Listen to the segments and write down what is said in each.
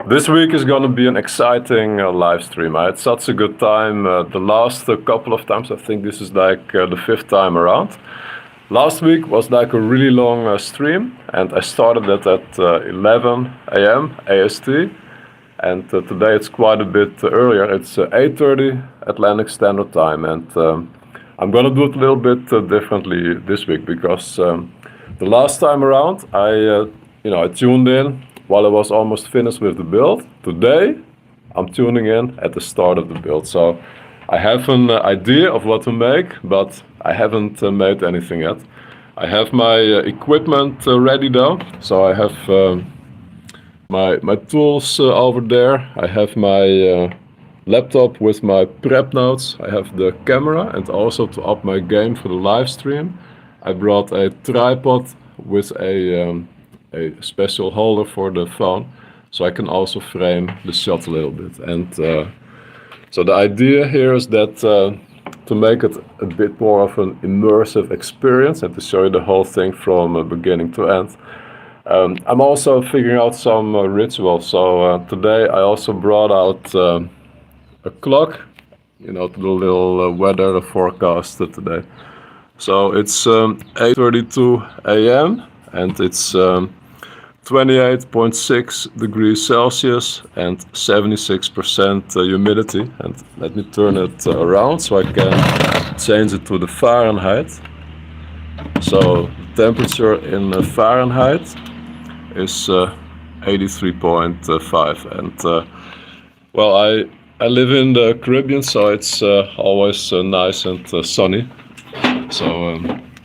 This week is going to be an exciting live stream. I had such a good time the last couple of times. I think this is like the fifth time around. Last week was like a really long stream, and I started it at 11 a.m. AST. And today it's quite a bit earlier. It's 8:30 Atlantic Standard Time, and I'm going to do it a little bit differently this week because the last time around I tuned in while I was almost finished with the build. Today, I'm tuning in at the start of the build. So I have an idea of what to make, but I haven't made anything yet. I have my equipment ready though. So I have my tools over there. I have my laptop with my prep notes. I have the camera, and also to up my game for the live stream, I brought a tripod with a special holder for the phone, so I can also frame the shot a little bit. And so the idea here is that to make it a bit more of an immersive experience and to show you the whole thing from beginning to end. I'm also figuring out some rituals. So today I also brought out a clock, the little weather forecast today. So it's 8:32 a.m. and it's 28.6 degrees Celsius and 76% humidity. And let me turn it around so I can change it to the Fahrenheit. So the temperature in Fahrenheit is 83.5. And well, I live in the Caribbean, so it's always nice and sunny. So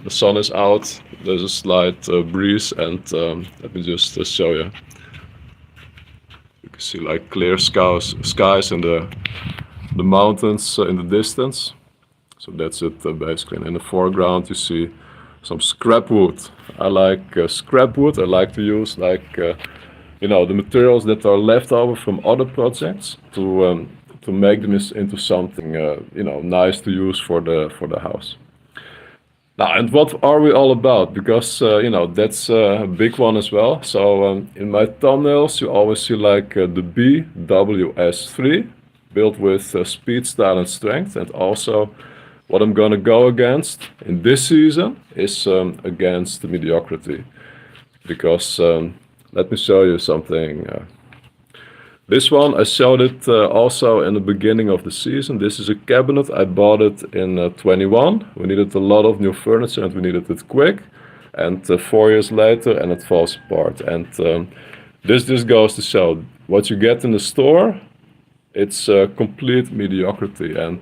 the sun is out, there's a slight breeze, and let me just show you. You can see like clear skies and the mountains in the distance. So that's it basically. And in the foreground you see some scrap wood. I like scrap wood. I like to use the materials that are left over from other projects to make them into something nice to use for the house. Now, and what are we all about? Because that's a big one as well. So in my thumbnails you always see like the BWS3 built with speed, style and strength. And also what I'm gonna go against in this season is against mediocrity. Because let me show you something. This one, I showed it also in the beginning of the season. This is a cabinet. I bought it in 21. We needed a lot of new furniture and we needed it quick. And 4 years later, and it falls apart. And this just goes to show what you get in the store. It's complete mediocrity, and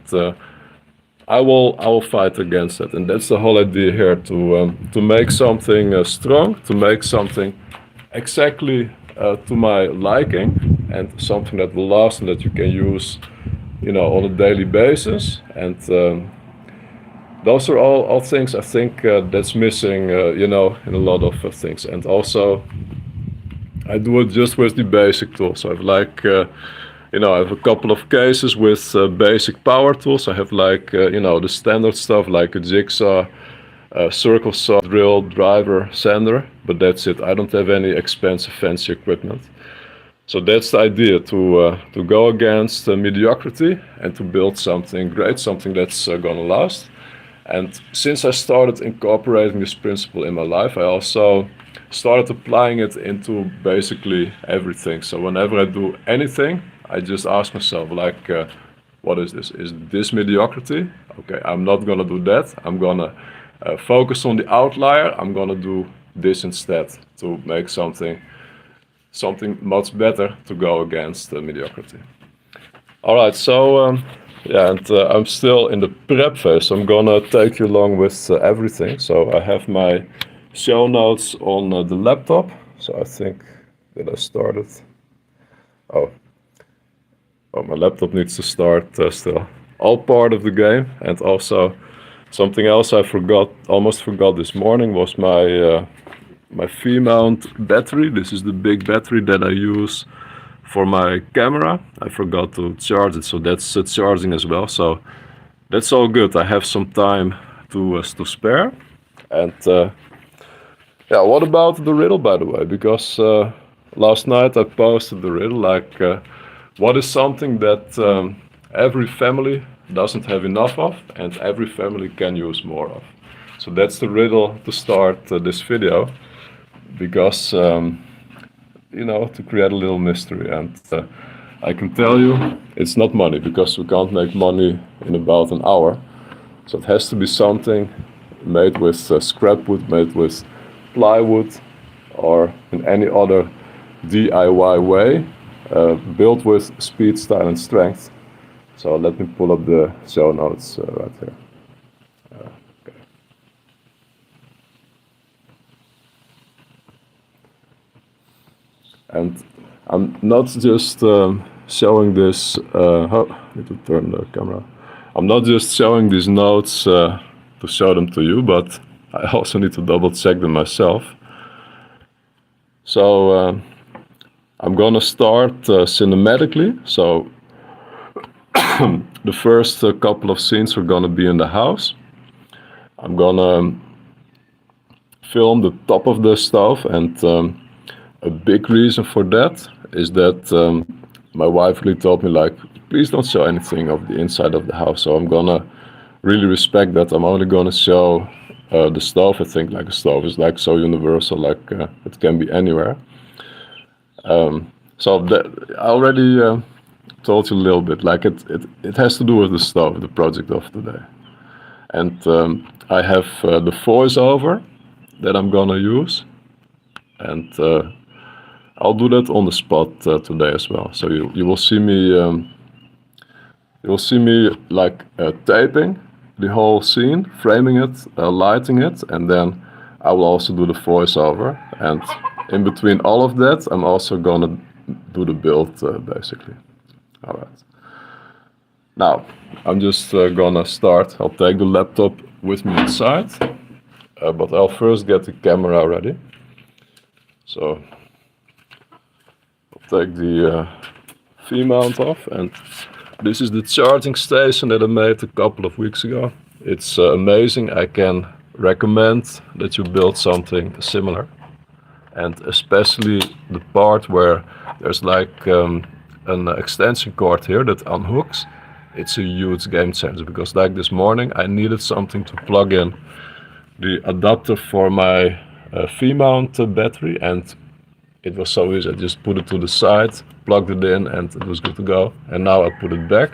I will fight against it. And that's the whole idea here: to make something strong, to make something exactly to my liking, and something that will last and that you can use, on a daily basis. And those are all things I think that's missing, in a lot of things. And also, I do it just with the basic tools. So I have I have a couple of cases with basic power tools. I have the standard stuff like a jigsaw, circle saw, drill, driver, sander, but that's it. I don't have any expensive fancy equipment. So that's the idea, to go against mediocrity and to build something great, something that's gonna last. And since I started incorporating this principle in my life, I also started applying it into basically everything. So whenever I do anything, I just ask myself what is this? Is this mediocrity? Okay, I'm not gonna do that. I'm gonna focus on the outlier. I'm gonna do this instead to make something much better to go against mediocrity. All right, so I'm still in the prep phase. So I'm gonna take you along with everything. So I have my show notes on the laptop. So I think that I started. Oh, my laptop needs to start still. All part of the game. And also something else I almost forgot this morning was my V-mount battery. This is the big battery that I use for my camera. I forgot to charge it, so that's charging as well. So that's all good. I have some time to spare. And what about the riddle, by the way? Because last night I posted the riddle like, what is something that every family doesn't have enough of and every family can use more of? So that's the riddle to start this video, because to create a little mystery. And I can tell you, it's not money, because we can't make money in about an hour. So it has to be something made with scrap wood, made with plywood, or in any other DIY way, built with speed, style, and strength. So let me pull up the show notes right here. Okay. And I'm not just showing this. I need to turn the camera. I'm not just showing these notes to show them to you, but I also need to double check them myself. So I'm gonna start cinematically. So the first couple of scenes are gonna be in the house. I'm gonna film the top of the stove, and a big reason for that is that my wife really told me, like, please don't show anything of the inside of the house. So I'm gonna really respect that. I'm only gonna show the stove. I think like a stove is like so universal, like it can be anywhere. So that, I already told you a little bit, like it has to do with the stove, the project of today. And I have the voiceover that I'm gonna use, and I'll do that on the spot today as well. So you will see me like taping the whole scene, framing it, lighting it, and then I will also do the voiceover. And in between all of that, I'm also gonna do the build basically. All right. Now I'm just gonna start. I'll take the laptop with me inside, but I'll first get the camera ready. So I'll take the V-mount off, and this is the charging station that I made a couple of weeks ago. It's amazing. I can recommend that you build something similar, and especially the part where there's like an extension cord here that unhooks. It's a huge game changer, because like this morning I needed something to plug in the adapter for my V-mount battery, and it was so easy. I just put it to the side, plugged it in, and it was good to go. And now I put it back,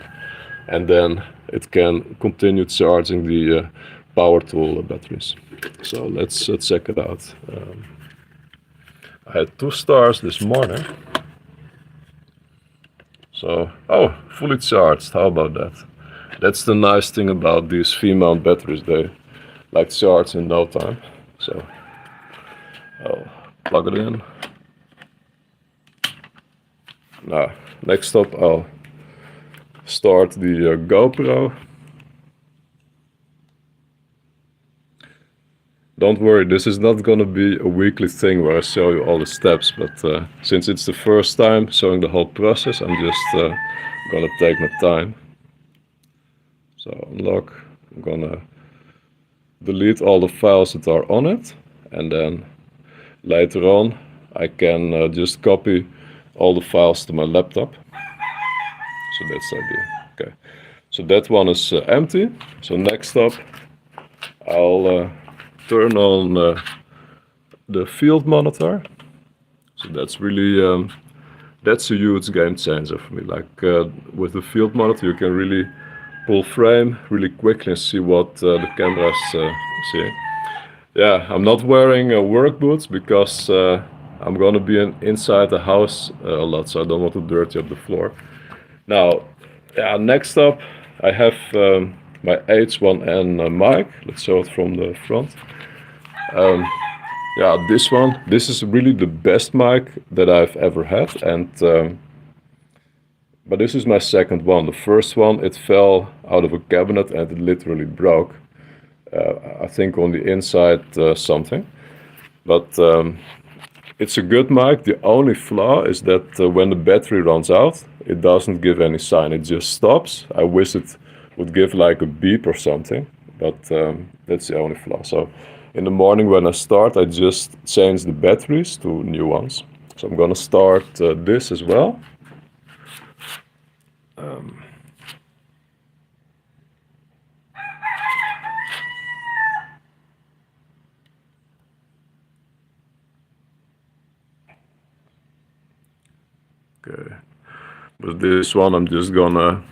and then it can continue charging the power tool batteries. So let's check it out. I had 2 stars this morning. So, oh, fully charged. How about that? That's the nice thing about these V-mount batteries. They like charge in no time. So I'll plug it in. Now, next up I'll start the GoPro. Don't worry, this is not gonna be a weekly thing where I show you all the steps, but since it's the first time showing the whole process, I'm just gonna take my time. So unlock, I'm gonna delete all the files that are on it, and then later on I can just copy all the files to my laptop. So that's the idea. Okay, so that one is empty. So next up I'll turn on the field monitor. So that's really that's a huge game changer for me. Like with the field monitor, you can really pull frame really quickly and see what the camera's seeing. Yeah, I'm not wearing work boots because I'm gonna be inside the house a lot, so I don't want to dirty up the floor. Now, yeah, next up I have my H1N mic. Let's show it from the front. Yeah, this is really the best mic that I've ever had, and but this is my second one. The first one, it fell out of a cabinet and it literally broke. I think on the inside something, but it's a good mic. The only flaw is that when the battery runs out, it doesn't give any sign. It just stops. I wish it would give like a beep or something, but that's the only flaw. So in the morning when I start, I just change the batteries to new ones, So I'm gonna start this as well. Okay, with this one I'm just gonna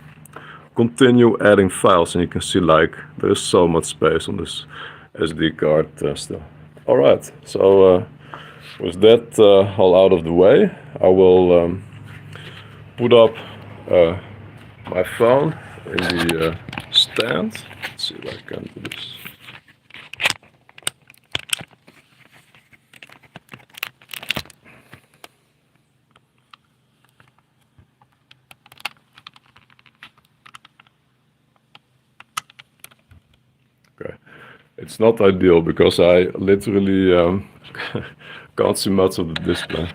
continue adding files, and you can see like there's so much space on this SD card still. All right, so with that all out of the way, I will put up my phone in the stand. Let's see if I can do this. Okay, it's not ideal because I literally can't see much of the display.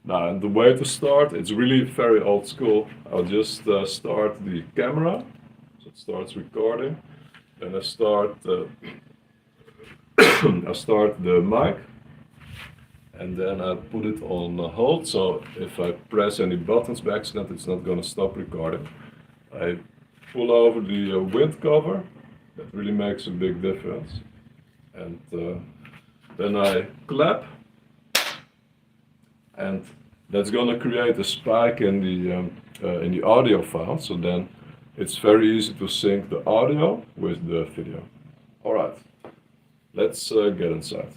Now, and the way to start, it's really very old school. I'll just start the camera, so it starts recording. Then I start I start the mic, and then I put it on hold. So if I press any buttons by accident, it's not going to stop recording. I pull over the wind cover. That really makes a big difference. And then I clap, and that's gonna create a spike in the audio file. So then it's very easy to sync the audio with the video. All right, let's get inside.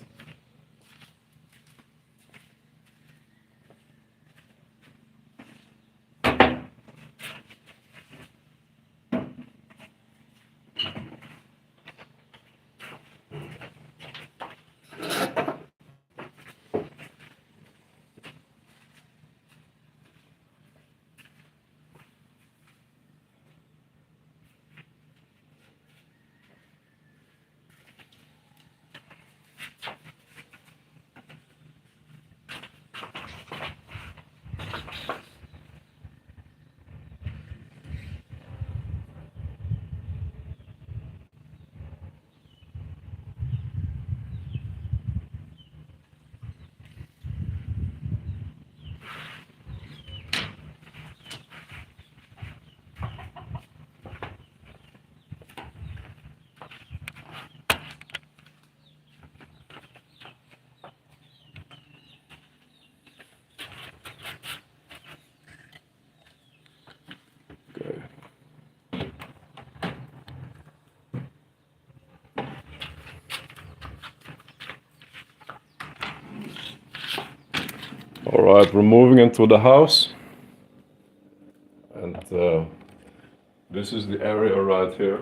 Okay. All right, we're moving into the house, and this is the area right here.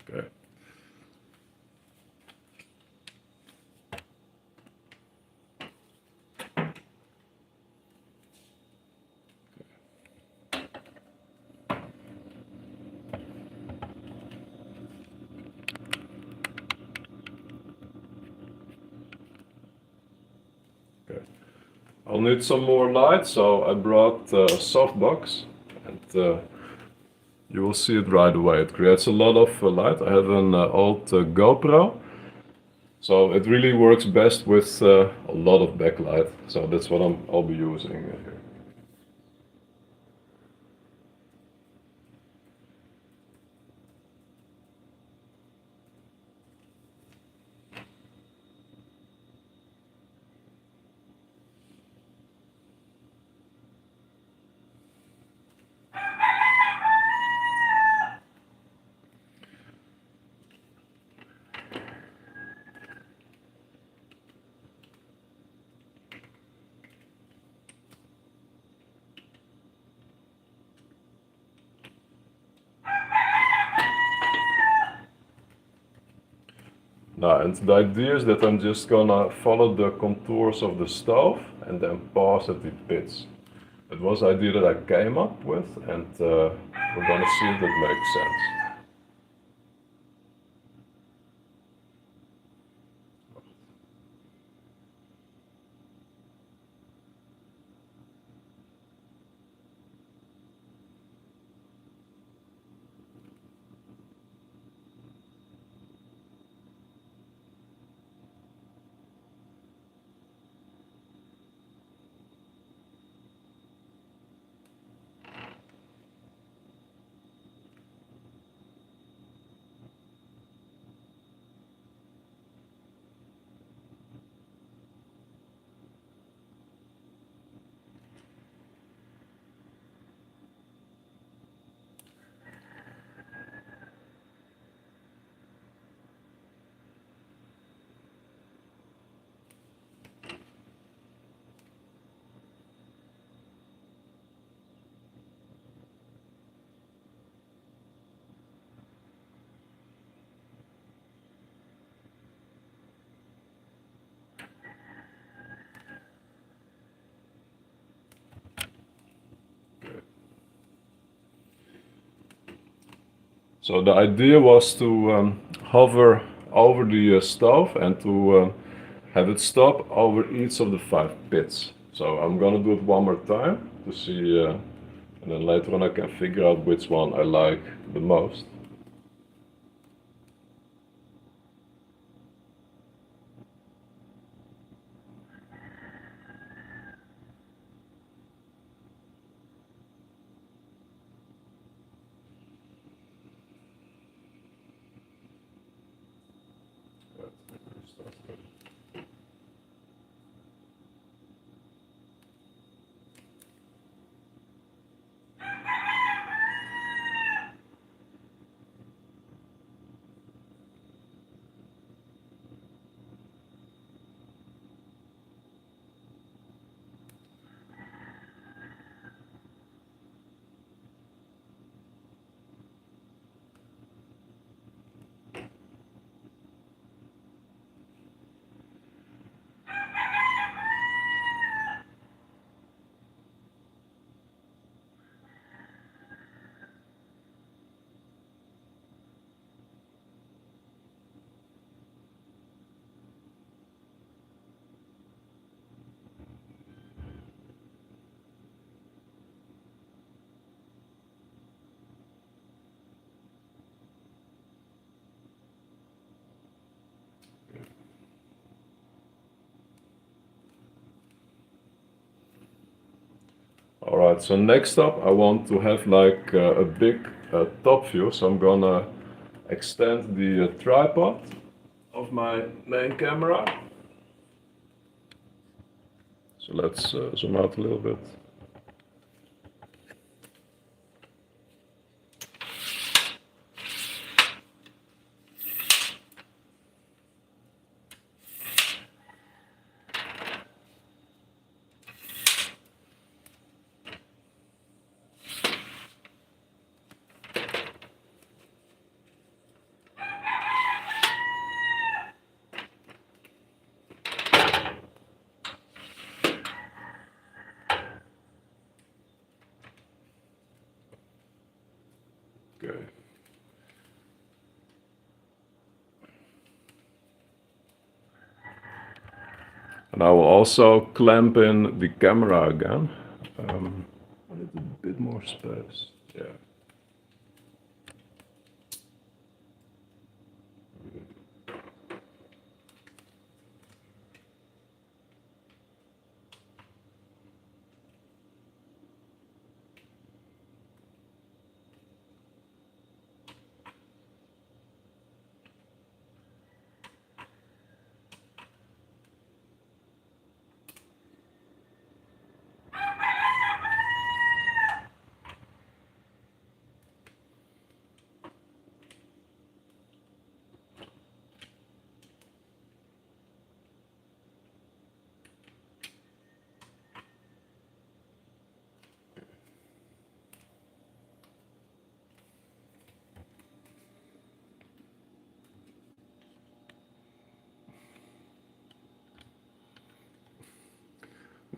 Okay. Okay. I'll need some more light, so I brought a softbox, and you will see it right away. It creates a lot of light. I have an old GoPro, so it really works best with a lot of backlight. So that's what I'll be using here. And the idea is that I'm just gonna follow the contours of the stove and then pause at the pits. It was the idea that I came up with, and we're gonna see if that makes sense. So the idea was to hover over the stove and to have it stop over each of the 5 pits. So I'm gonna do it one more time to see, and then later on I can figure out which one I like the most. Alright, so next up I want to have like a big top view, so I'm gonna extend the tripod of my main camera. So let's zoom out a little bit. Okay. And I will also clamp in the camera again. I need a bit more space. Yeah.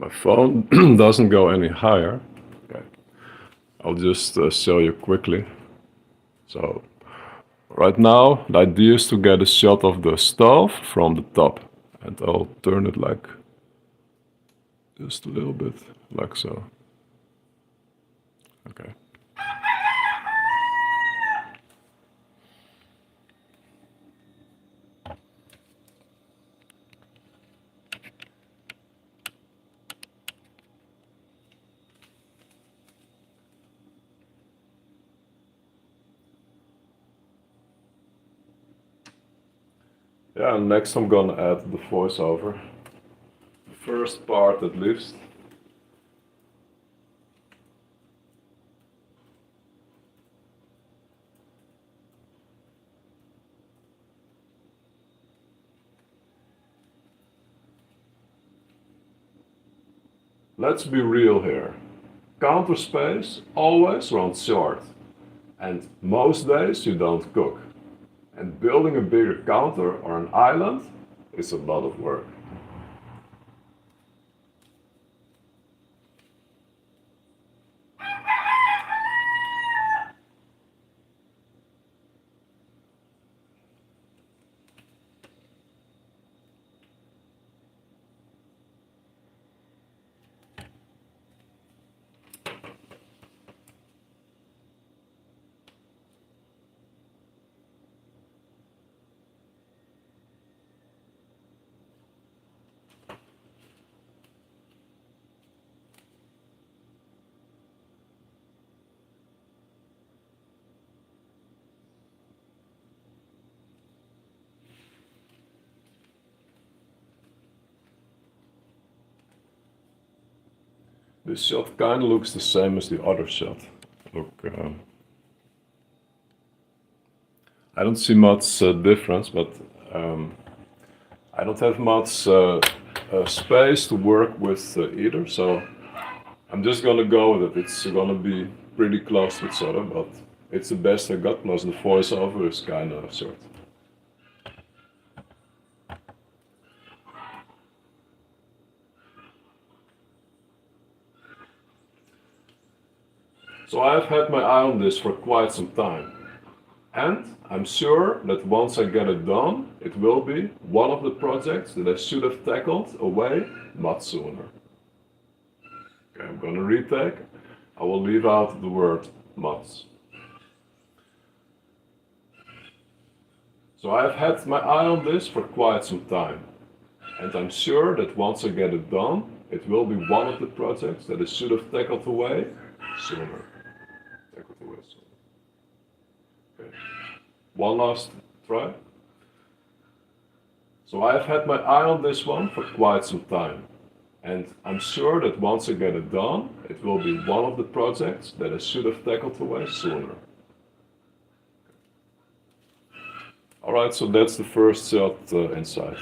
My phone doesn't go any higher. Okay. I'll just show you quickly. So right now the idea is to get a shot of the stove from the top, and I'll turn it like just a little bit, like so. Okay. Yeah, and next I'm gonna add the voiceover. The first part at least. Let's be real here. Counter space always runs short, and most days you don't cook. And building a bigger counter or an island is a lot of work. This shot kind of looks the same as the other shot. Look, I don't see much difference, but I don't have much space to work with either, so I'm just gonna go with it. It's gonna be pretty close to each other, but it's the best I got, plus the voiceover is kind of short. So I've had my eye on this for quite some time. And I'm sure that once I get it done, it will be one of the projects that I should have tackled away much sooner. Okay, I'm gonna retake. I will leave out the word much. So I've had my eye on this for quite some time. And I'm sure that once I get it done, it will be one of the projects that I should have tackled away sooner. Tackled away sooner. Okay. One last try. So I've had my eye on this one for quite some time. And I'm sure that once I get it done, it will be one of the projects that I should have tackled away sooner. Alright, so that's the first shot inside.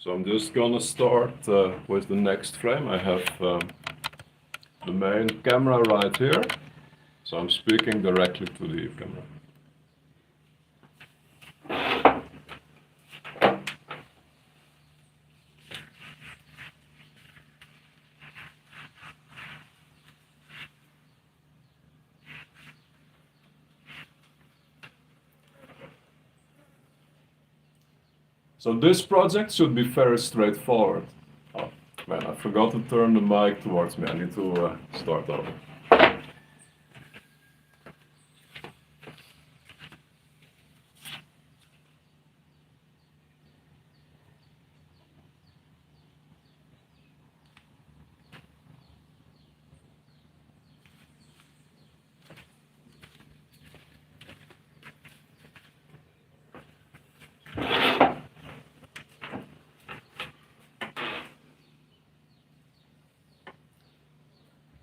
So I'm just gonna start with the next frame. I have the main camera right here. So I'm speaking directly to the camera. So this project should be very straightforward. Oh man, I forgot to turn the mic towards me. I need to start over.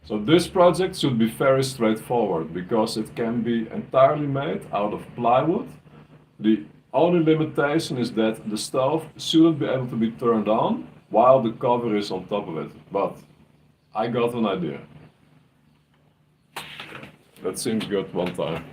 So this project should be very straightforward because it can be entirely made out of plywood. The only limitation is that the stove shouldn't be able to be turned on while the cover is on top of it. But I got an idea. That seems good one time.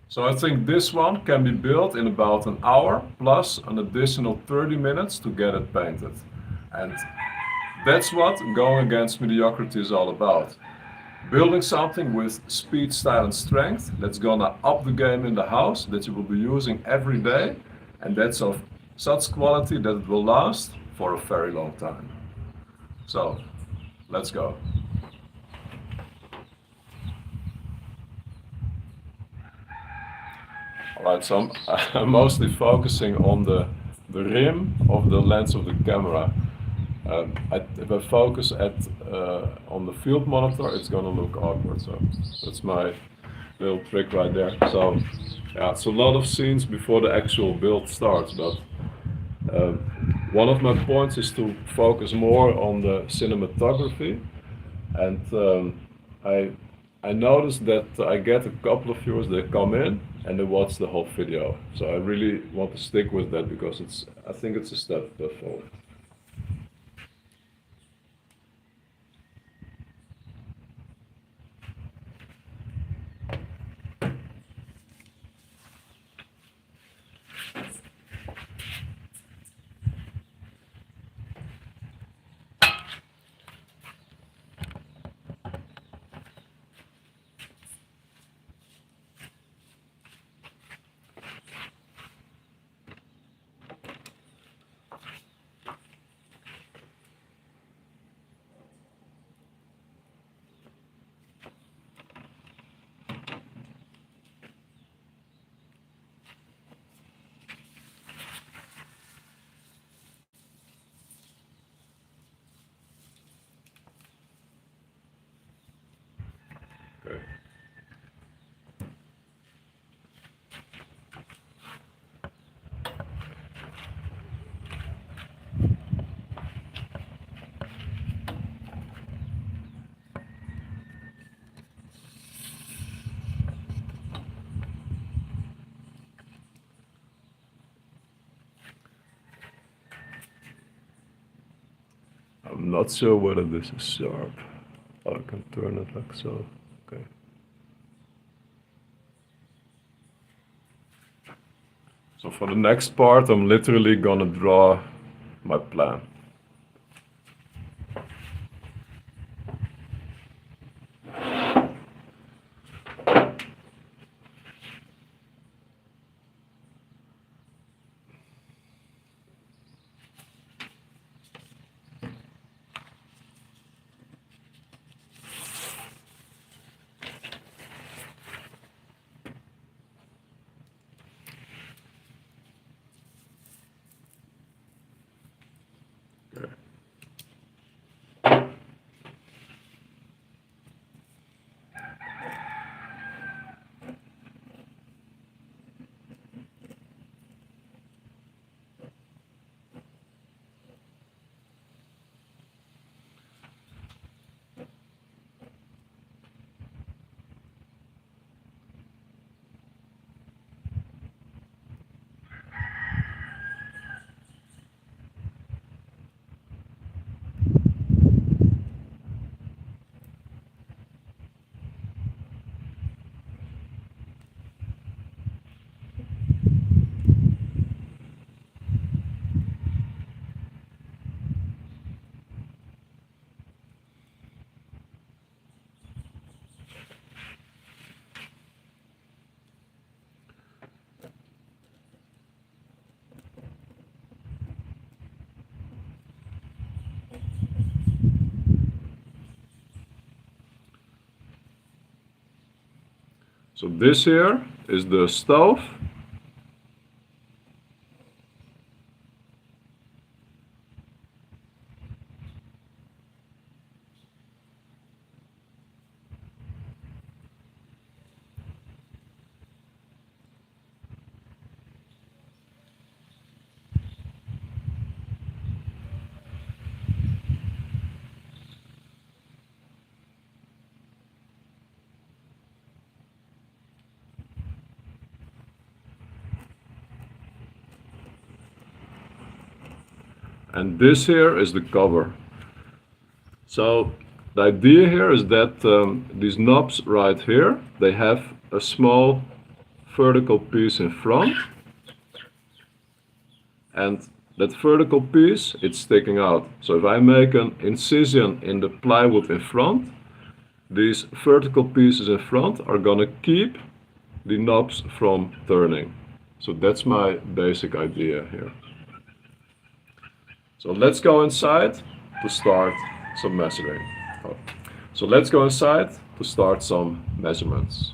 So I think this one can be built in about an hour plus an additional 30 minutes to get it painted. And that's what going against mediocrity is all about. Building something with speed, style and strength that's gonna up the game in the house that you will be using every day, and that's of such quality that it will last for a very long time. So, let's go. Alright, so I'm mostly focusing on the rim of the lens of the camera. If I focus on the field monitor, it's gonna look awkward. So that's my little trick right there. So yeah, it's a lot of scenes before the actual build starts, but one of my points is to focus more on the cinematography, and I noticed that I get a couple of viewers that come in and they watch the whole video. So I really want to stick with that because I think it's a step forward. I'm not sure whether this is sharp. Oh, I can turn it like so. Okay. So for the next part, I'm literally gonna draw my plan. Okay. So this here is the stove. And this here is the cover. So the idea here is that these knobs right here, they have a small vertical piece in front, and that vertical piece, it's sticking out. So if I make an incision in the plywood in front, these vertical pieces in front are gonna keep the knobs from turning. So that's my basic idea here. So let's go inside to start some measuring. So let's go inside to start some measurements.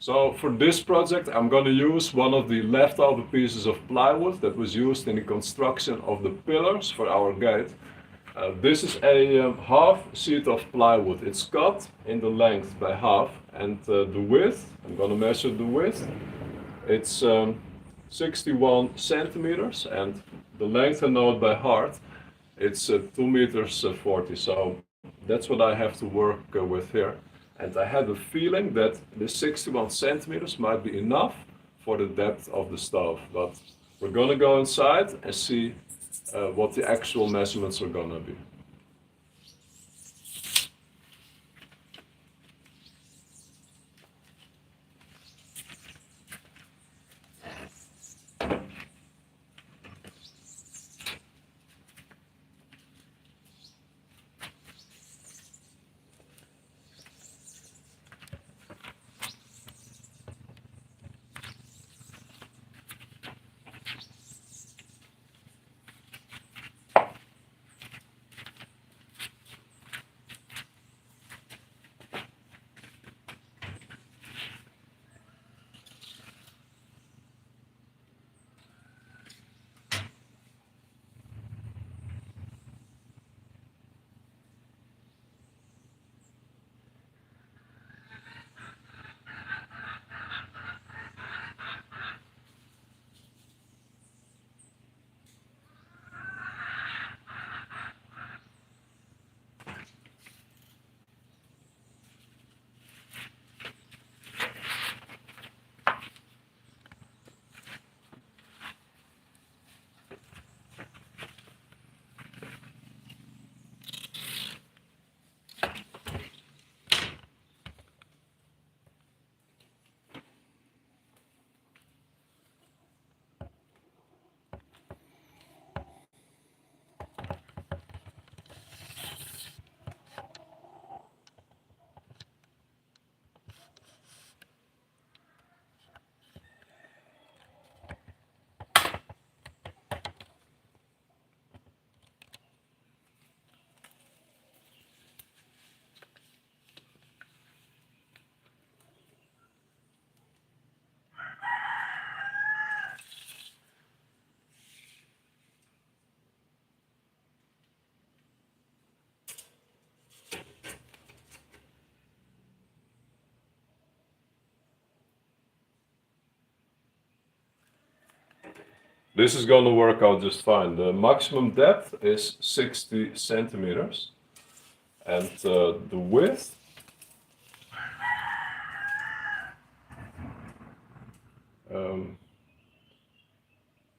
So for this project, I'm going to use one of the leftover pieces of plywood that was used in the construction of the pillars for our gate. This is a half sheet of plywood. It's cut in the length by half, and the width, I'm going to measure the width. It's 61 centimeters, and the length, I know it by heart, it's 2 meters 40. So that's what I have to work with here. And I had a feeling that the 61 centimeters might be enough for the depth of the stove. But we're gonna go inside and see what the actual measurements are gonna be. This is going to work out just fine. The maximum depth is 60 centimeters, and the width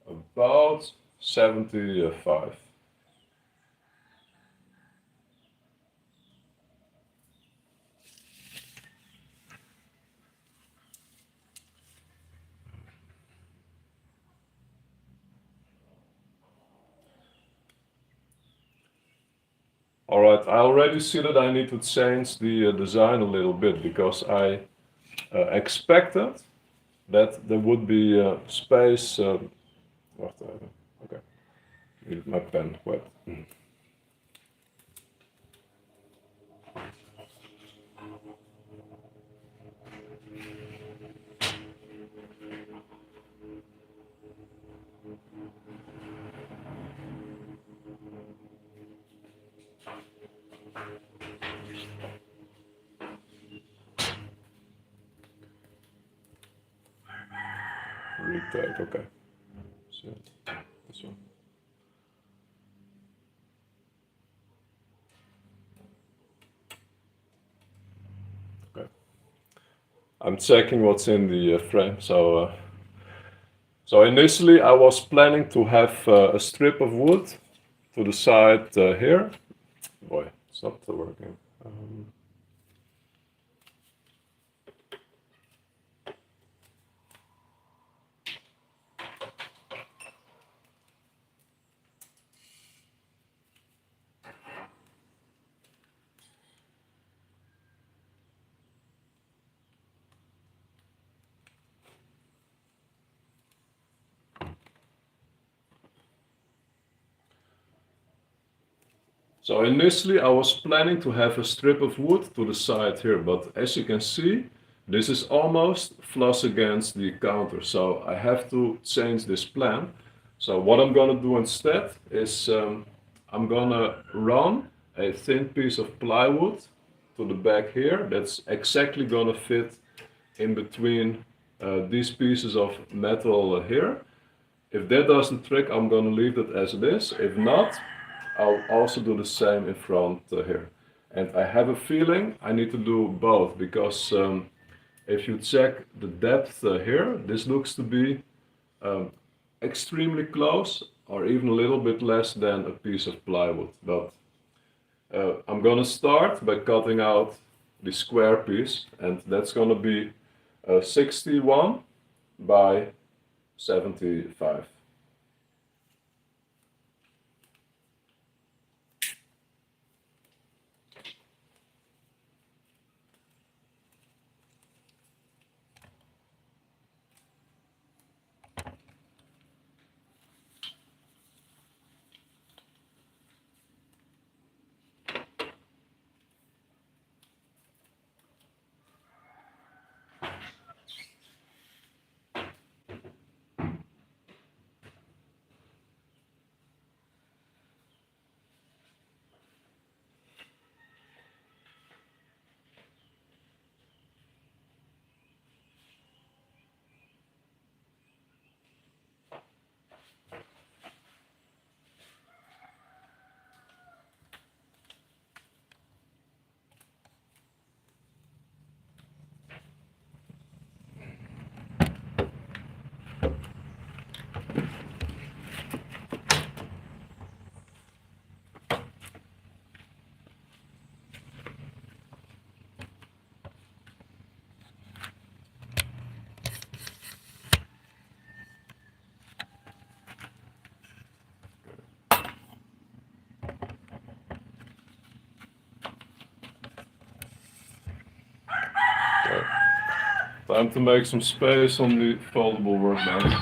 about 75. All right, I already see that I need to change the design a little bit because I expected that there would be space. Wacht even. Okay, need my pen wet. Retake. Okay. So this one. Okay. I'm checking what's in the frame. So initially I was planning to have a strip of wood to the side here. Boy, it's not working. So initially I was planning to have a strip of wood to the side here, but as you can see, this is almost flush against the counter. So I have to change this plan. So what I'm gonna do instead is I'm gonna run a thin piece of plywood to the back here. That's exactly gonna fit in between these pieces of metal here. If that doesn't trick, I'm gonna leave it as it is. If not, I'll also do the same in front here. And I have a feeling I need to do both because if you check the depth here, this looks to be extremely close or even a little bit less than a piece of plywood. But I'm gonna start by cutting out the square piece, and that's gonna be 61 by 75. Okay. Time to make some space on the foldable workbench.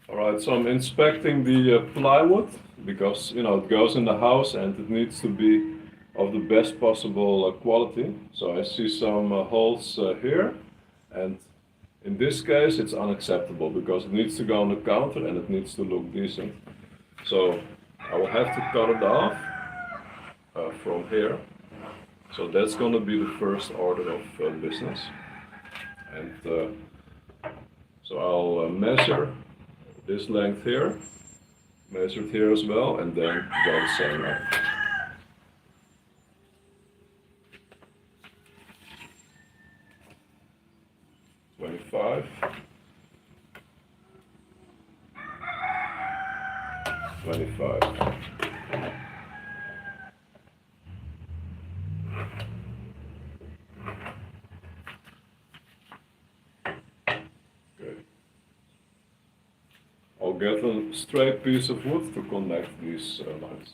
All right, so I'm inspecting the plywood because it goes in the house and it needs to be of the best possible quality. So I see some holes here, and in this case it's unacceptable because it needs to go on the counter and it needs to look decent. So I will have to cut it off from here. So that's going to be the first order of business. And so I'll measure this length here, measure it here as well, and then go the same way. "25, 25. Okay. I'll get a straight piece of wood to connect these lines.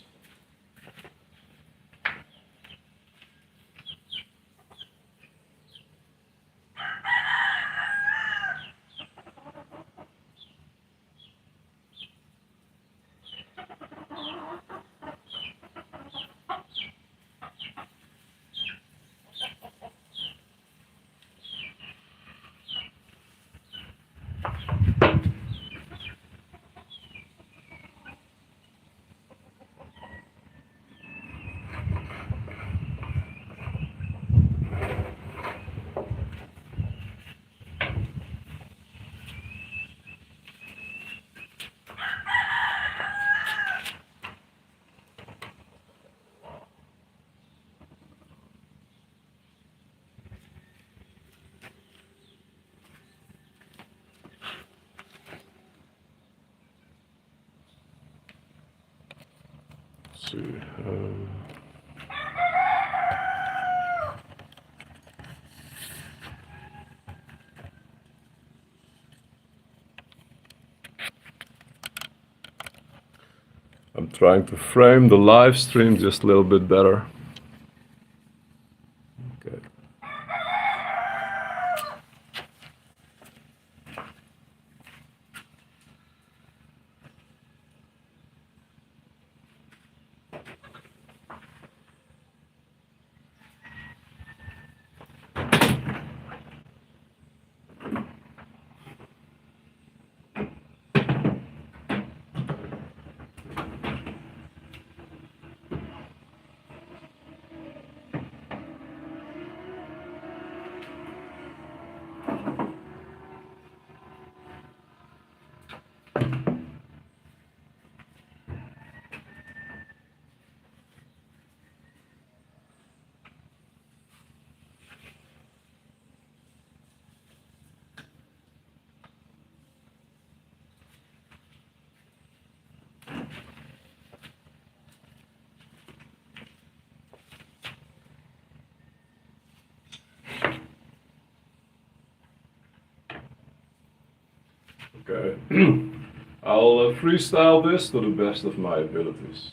Let's see. I'm trying to frame the live stream just a little bit better. Okay. Okay. I'll freestyle this to the best of my abilities.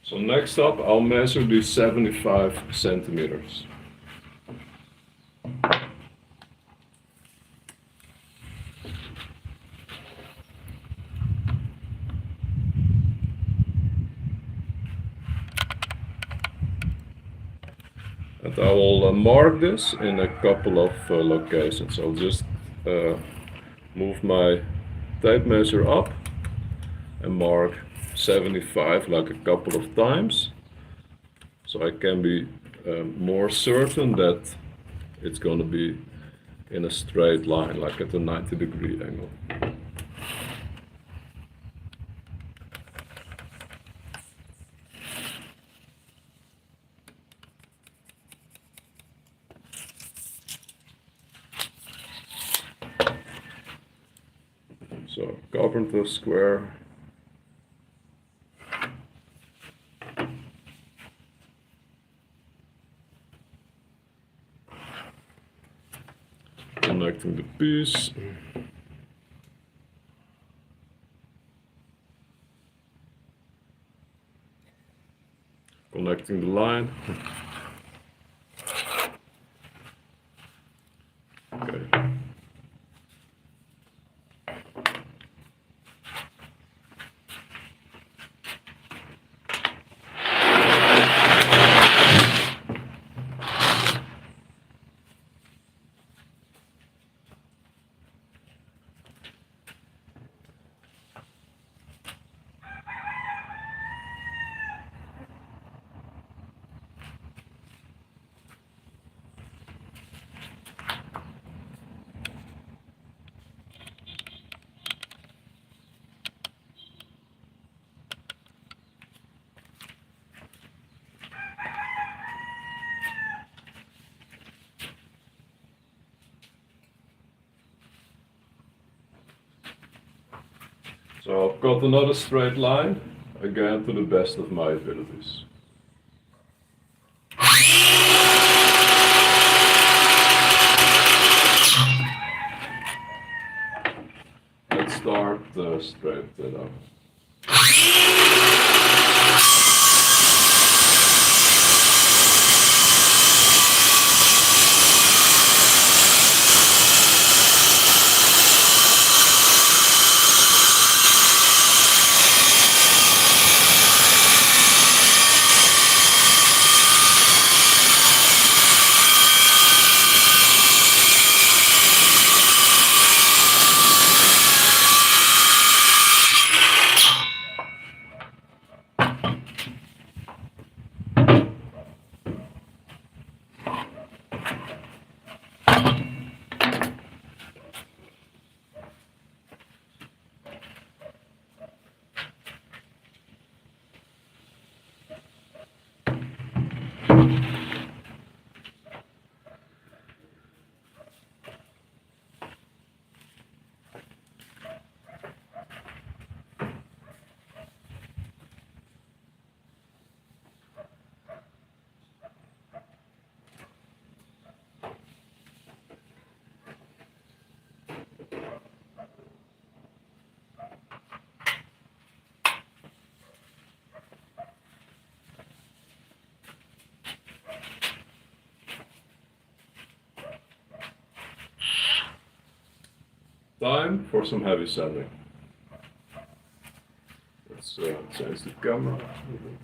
So next up, I'll measure the 75 centimeters. And I will mark this in a couple of locations. I'll just move my tape measure up and mark 75 like a couple of times, so I can be more certain that it's going to be in a straight line, like at a 90-degree angle. So covering the square. Connecting the piece. Connecting the line. Okay. So I've got another straight line, again to the best of my abilities. Let's start straight up. Time for some heavy sanding. Let's change the camera a little bit.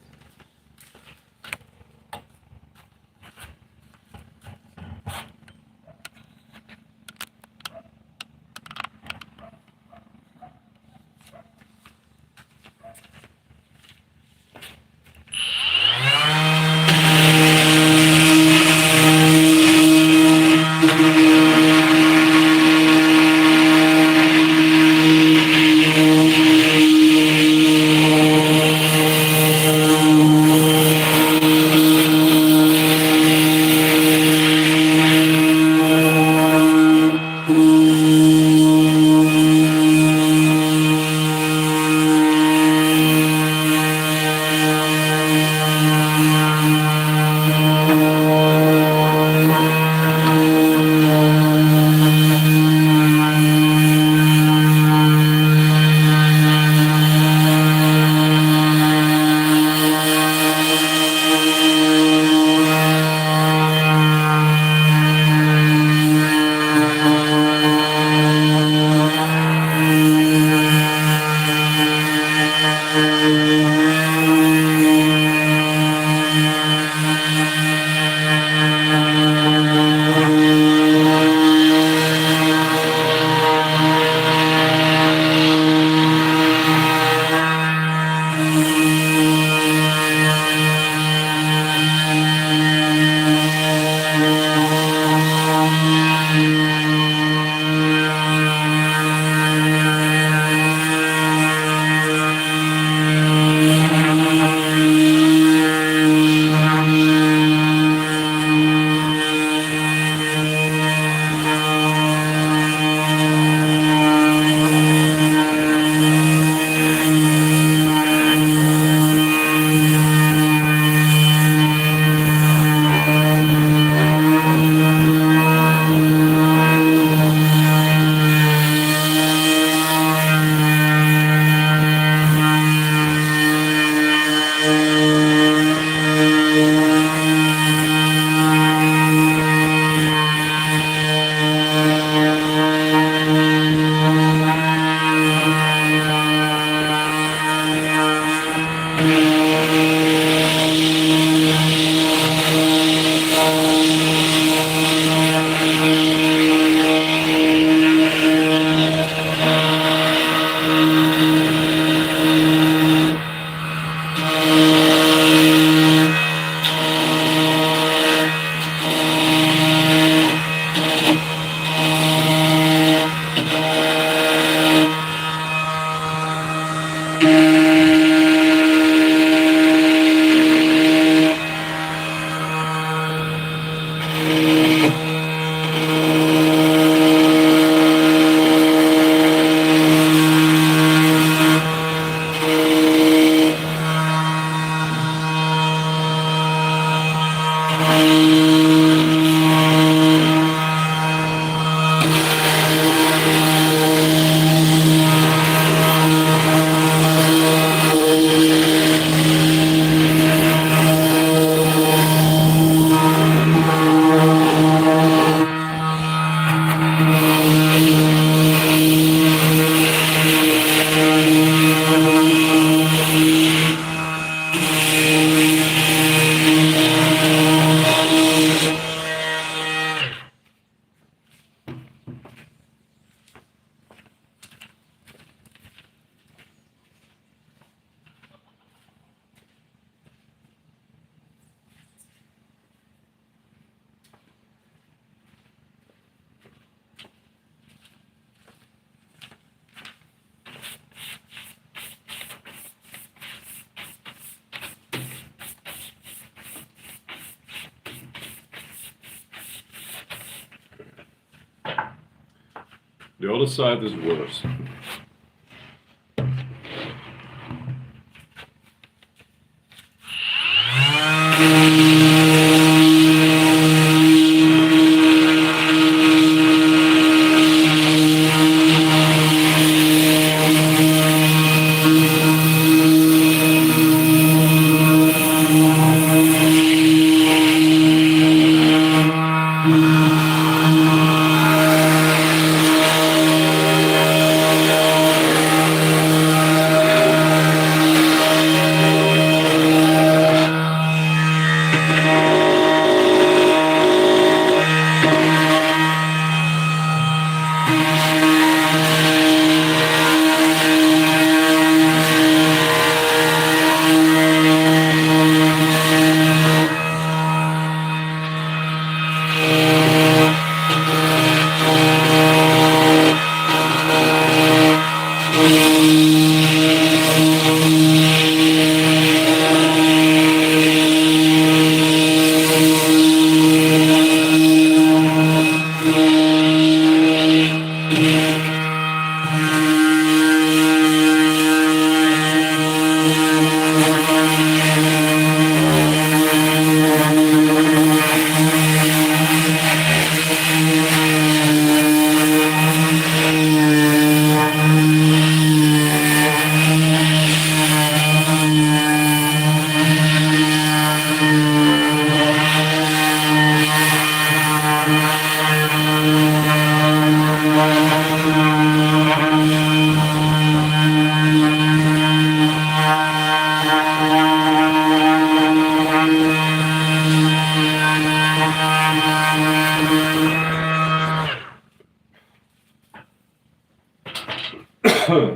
The other side is worse.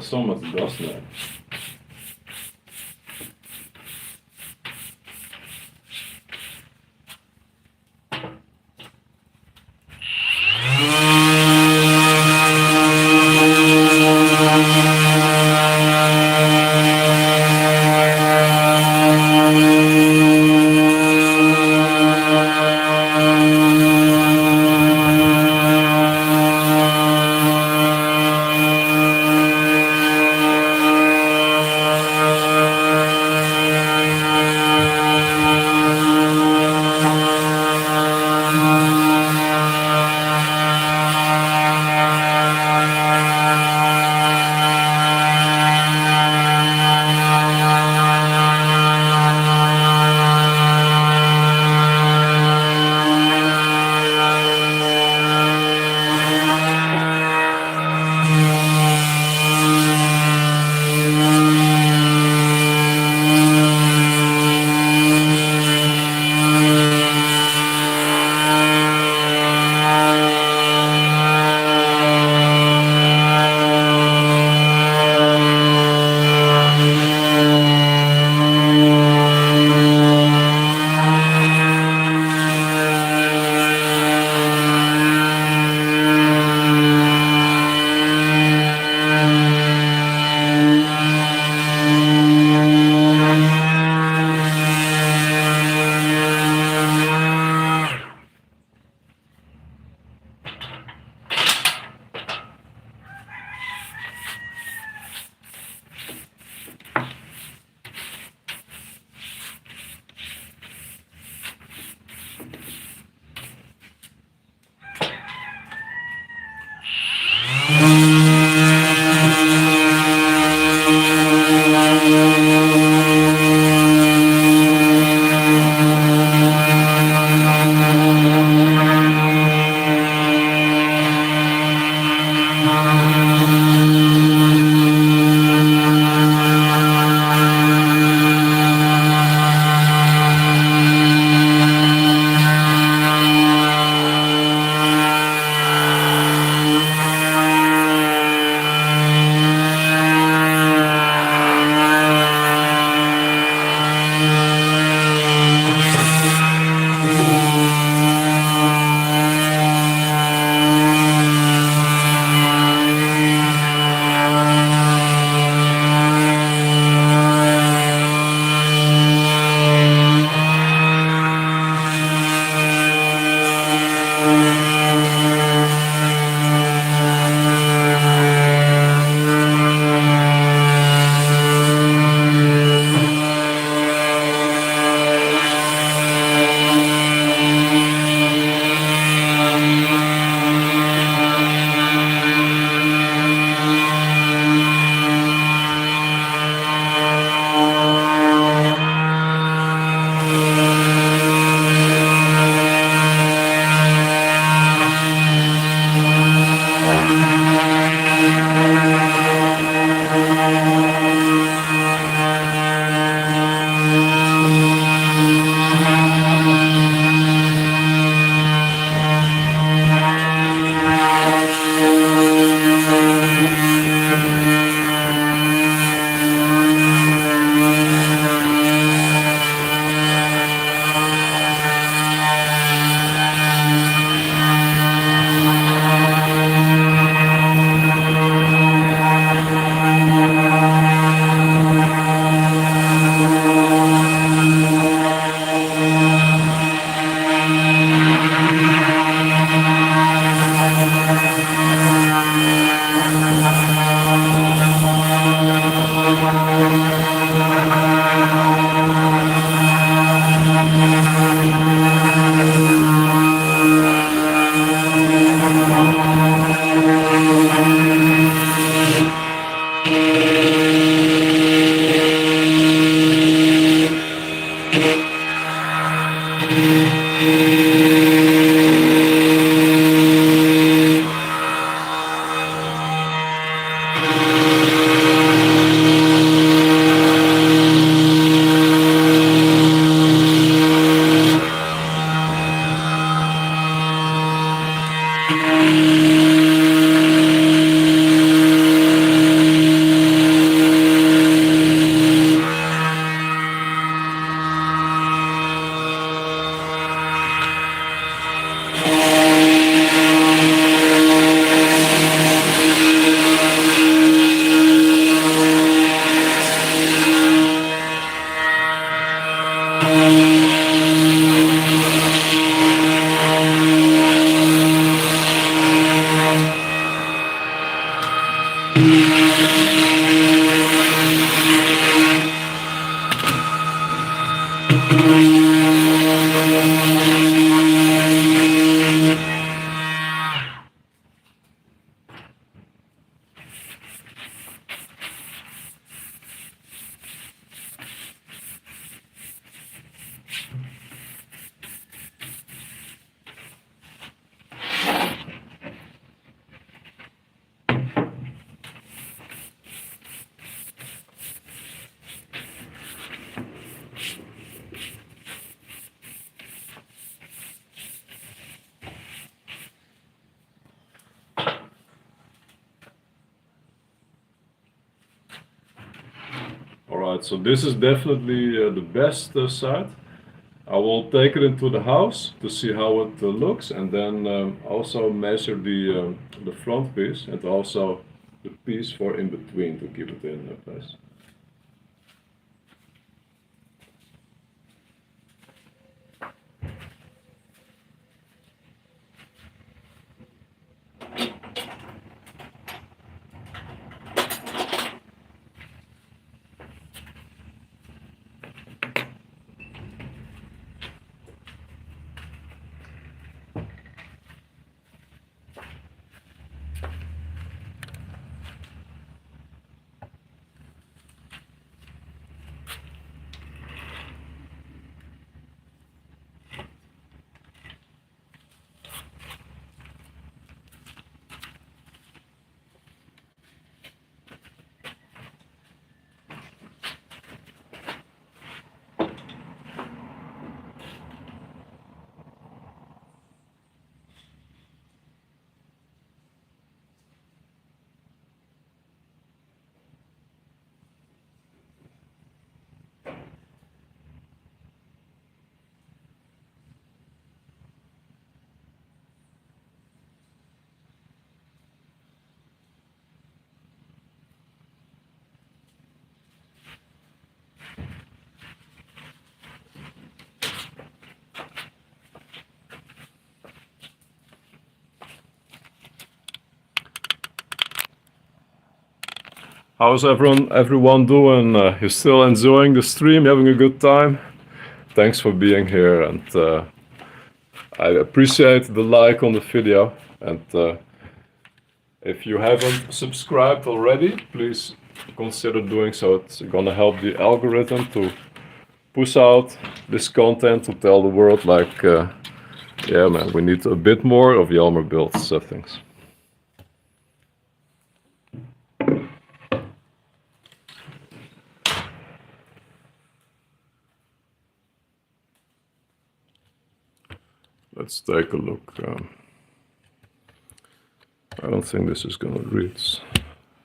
So much dust now. Alright, so this is definitely the best side. I will take it into the house to see how it looks, and then also measure the front piece and also the piece for in between to keep it in place. How's everyone doing? You still enjoying the stream? Having a good time? Thanks for being here, and I appreciate the like on the video. And if you haven't subscribed already, please consider doing so. It's gonna help the algorithm to push out this content to tell the world, like, yeah, man, we need a bit more of Jelmer Builds things. Let's take a look. I don't think this is gonna reach.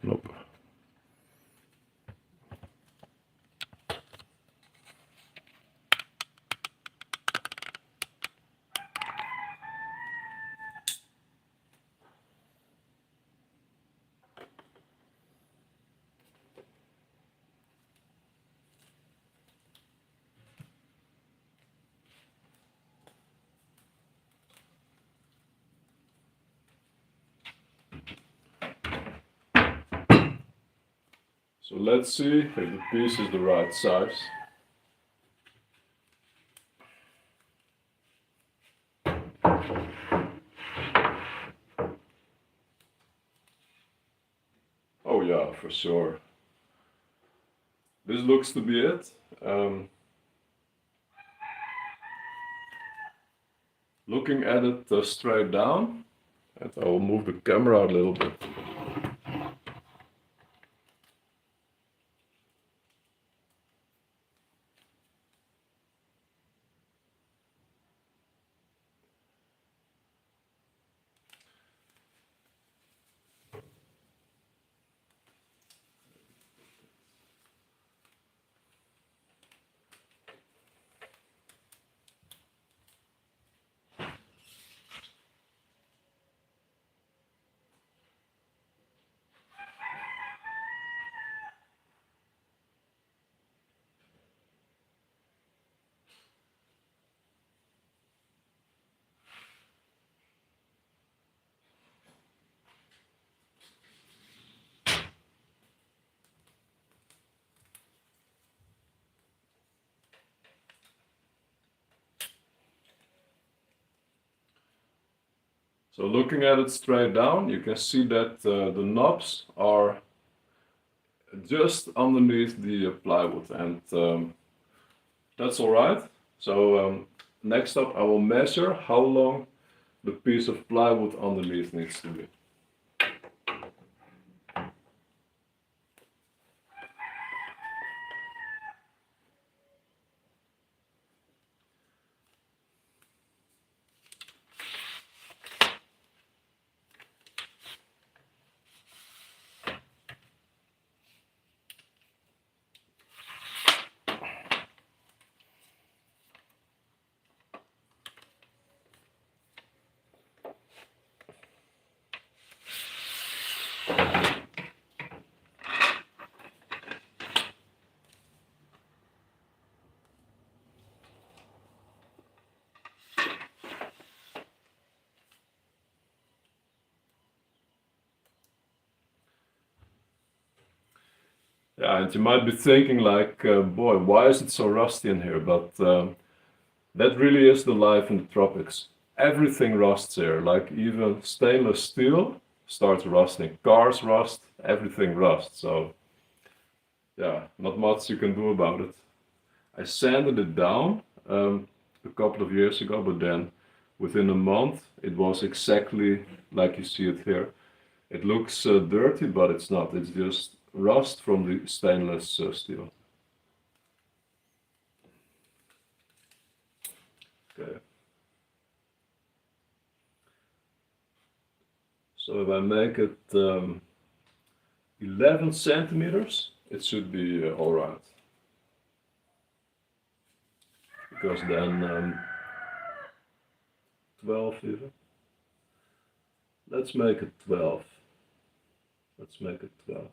Nope. So let's see if the piece is the right size. Oh yeah, for sure. This looks to be it. Looking at it straight down, and I will move the camera a little bit. So looking at it straight down, you can see that the knobs are just underneath the plywood, and that's all right. So next up I will measure how long the piece of plywood underneath needs to be. Yeah, and you might be thinking like, boy, why is it so rusty in here? But that really is the life in the tropics. Everything rusts here, like even stainless steel starts rusting. Cars rust, everything rusts. So yeah, not much you can do about it. I sanded it down a couple of years ago, but then within a month it was exactly like you see it here. It looks dirty, but it's not. It's just rust from the stainless steel. Okay. So if I make it 11 centimeters, it should be all right. Because then 12 even. Let's make it 12. Let's make it 12.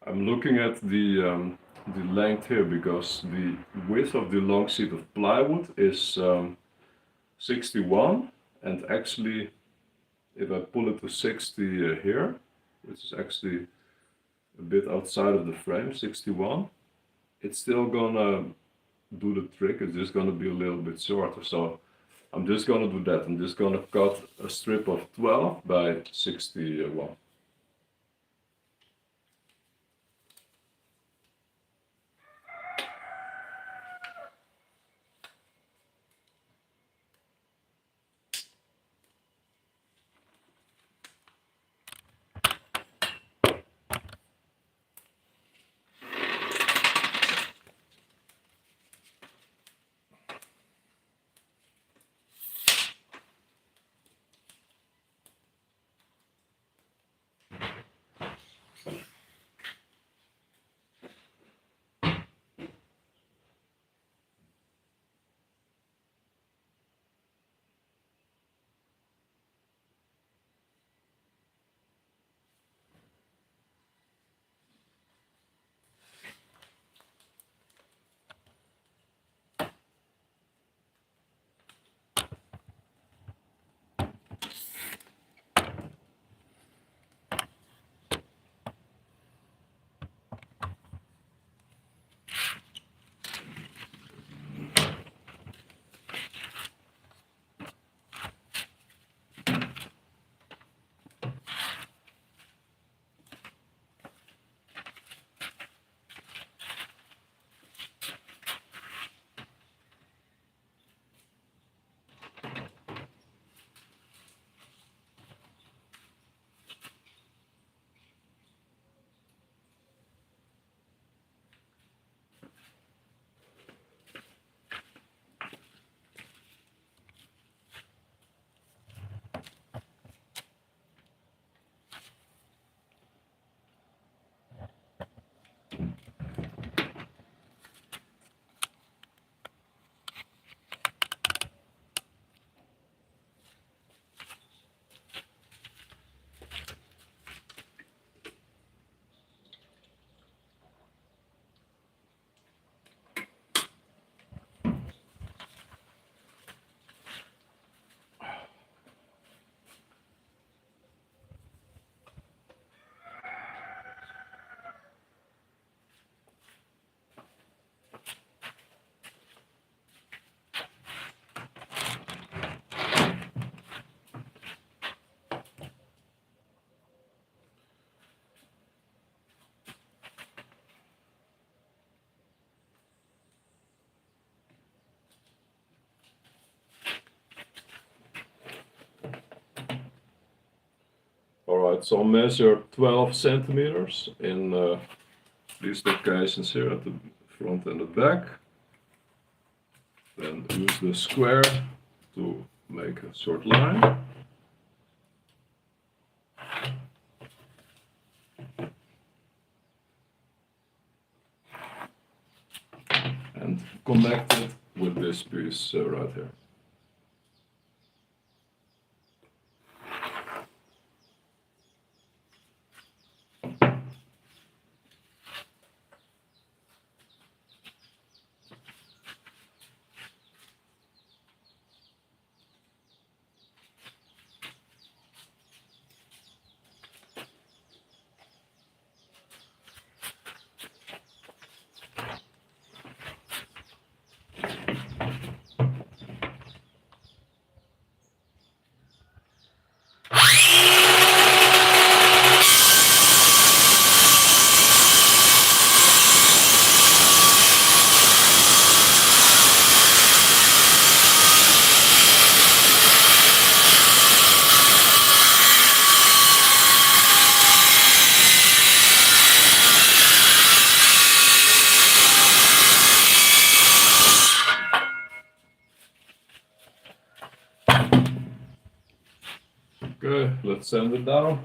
I'm looking at the length here because the width of the long sheet of plywood is 61, and actually if I pull it to 60 here, which is actually a bit outside of the frame, 61, it's still gonna do the trick. It's just gonna be a little bit shorter. So I'm just gonna do that. I'm just gonna cut a strip of 12 by 61. Alright, so measure 12 centimeters in these locations here at the front and the back. Then use the square to make a short line. And connect it with this piece right here. Let's sand it down.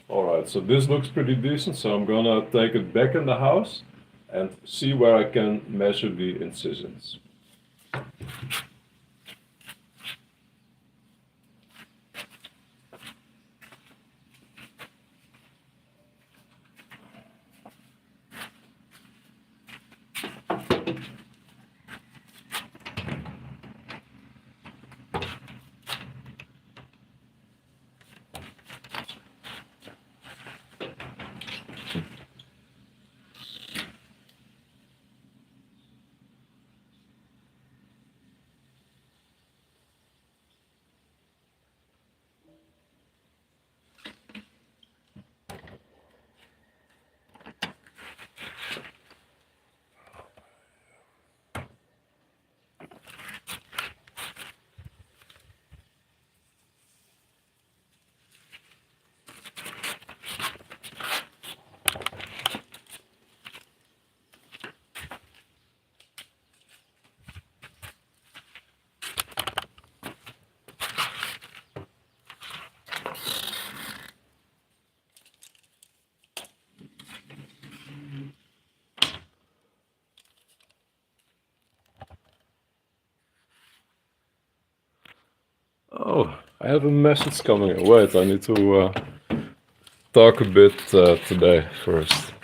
Alright, so this looks pretty decent, so I'm gonna take it back in the house and see where I can measure the incisions. Oh, I have a message coming in. Wait, I need to talk a bit today first.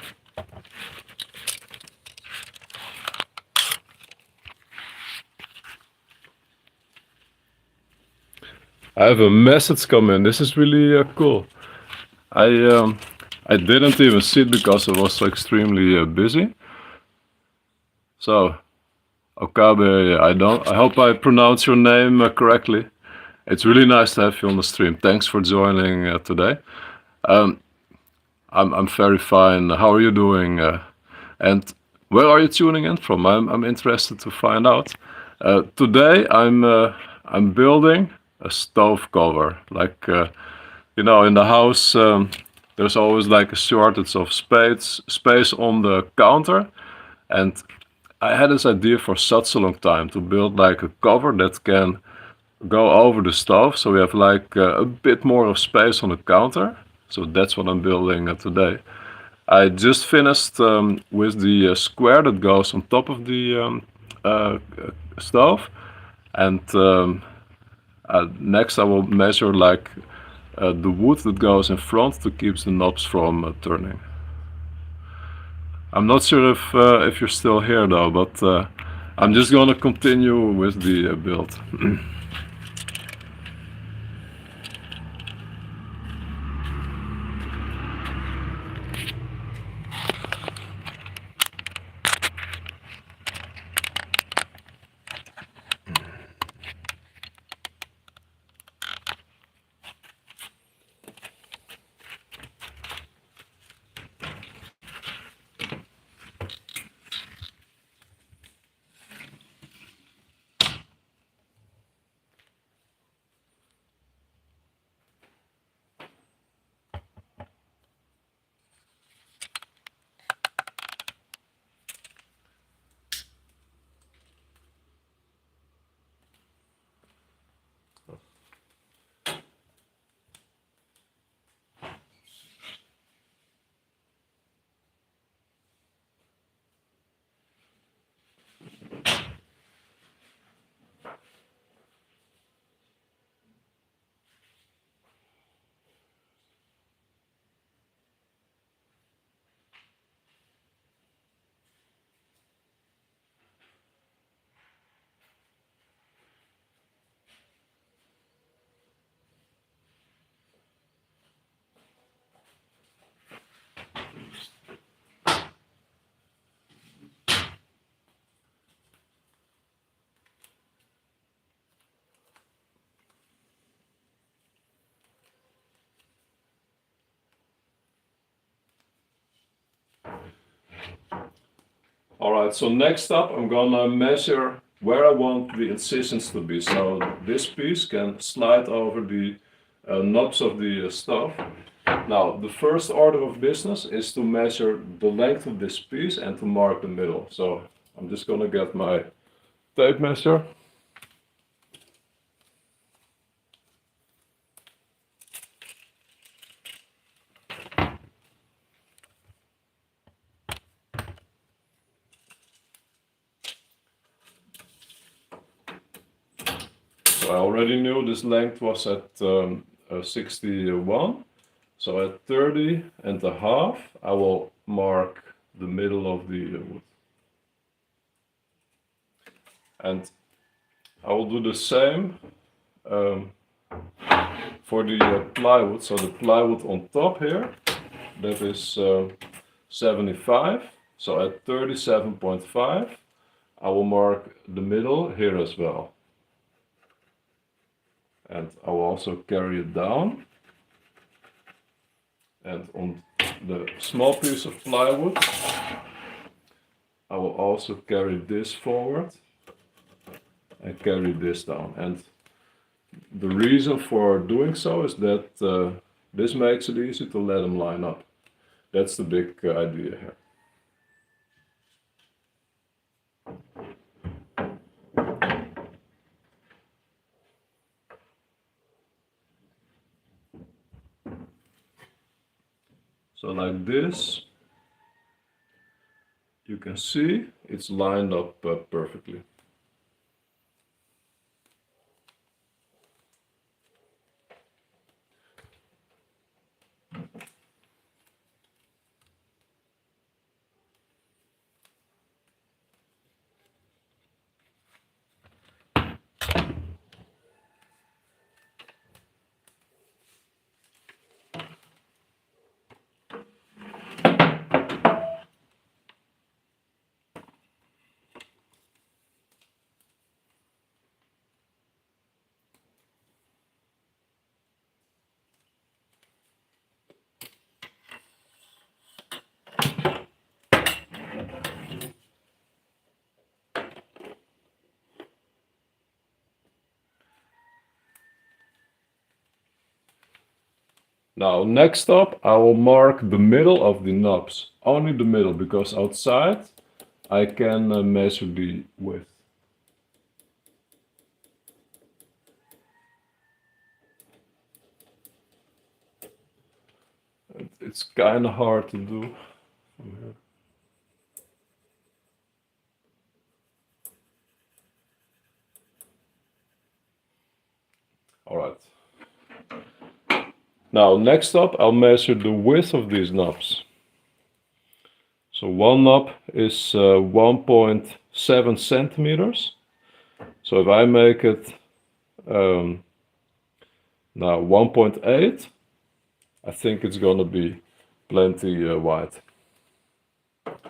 I have a message coming in. This is really cool. I um, I didn't even see it because I was so extremely busy. So, Okabe, I hope I pronounce your name correctly. It's really nice to have you on the stream. Thanks for joining today. Um, I'm very fine. How are you doing? And where are you tuning in from? I'm interested to find out. Today I'm building a stove cover. Like in the house there's always like a shortage of space on the counter, and I had this idea for such a long time to build like a cover that can go over the stove, so we have like a bit more of space on the counter. So that's what I'm building today. I just finished with the square that goes on top of the stove, and next I will measure like the wood that goes in front to keep the knobs from turning. I'm not sure if you're still here though, but I'm just gonna continue with the build. Alright, so next up I'm gonna measure where I want the incisions to be. So this piece can slide over the knobs of the stove. Now, the first order of business is to measure the length of this piece and to mark the middle. So I'm just gonna get my tape measure. I already knew this length was at 61. So at 30 and a half, I will mark the middle of the wood. And I will do the same for the plywood. So the plywood on top here, that is 75. So at 37.5, I will mark the middle here as well. And I will also carry it down. And on the small piece of plywood, I will also carry this forward and carry this down. And the reason for doing so is that this makes it easy to let them line up. That's the big idea here. So like this, you can see it's lined up perfectly. Now next up, I will mark the middle of the knobs. Only the middle, because outside I can measure the width. It's kind of hard to do from here. All right. Now next up, I'll measure the width of these knobs. So one knob is 1.7 centimeters. So if I make it now 1.8, I think it's gonna be plenty wide.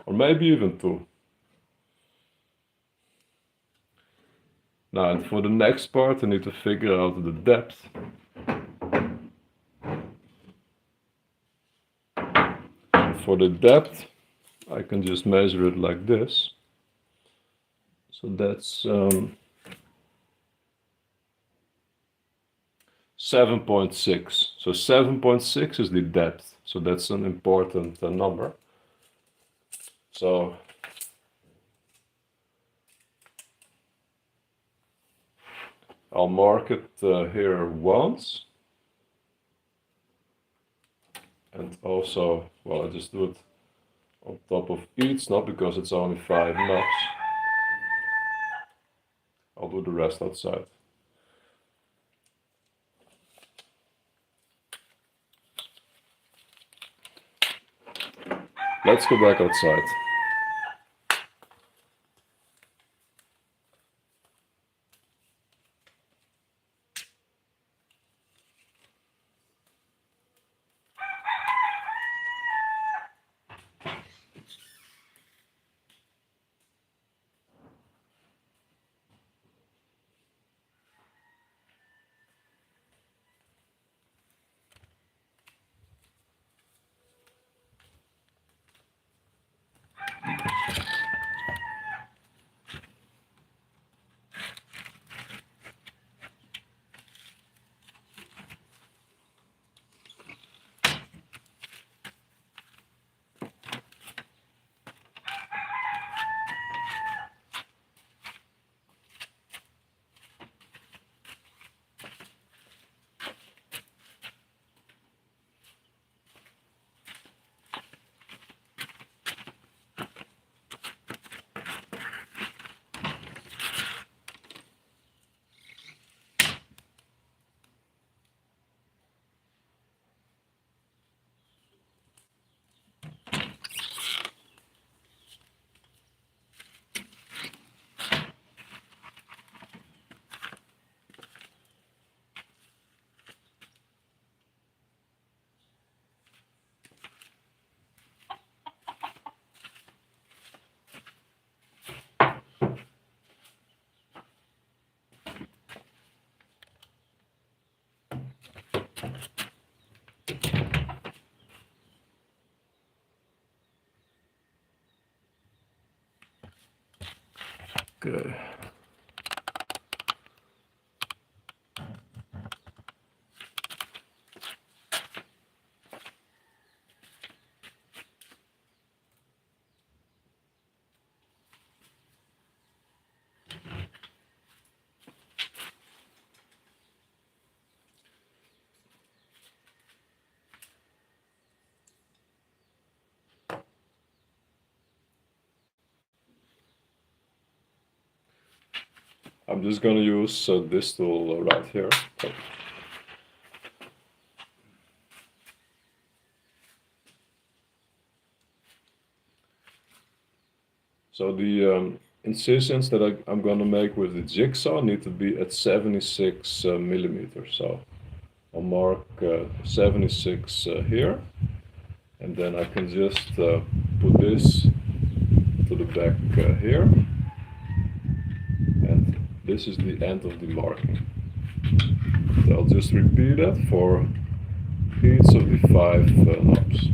Or maybe even 2. Now, and for the next part, I need to figure out the depth. For the depth, I can just measure it like this. So that's 7.6. So 7.6 is the depth. So that's an important number. So I'll mark it here once. And also, well, I just do it on top of each knob because it's only 5 knobs. I'll do the rest outside. Let's go back outside. Okay. I'm just gonna use this tool right here. So the incisions that I'm gonna make with the jigsaw need to be at 76 millimeters. So I'll mark 76 here, and then I can just put this to the back here, and this is the end of the marking. So I'll just repeat that for each of the 5 knobs.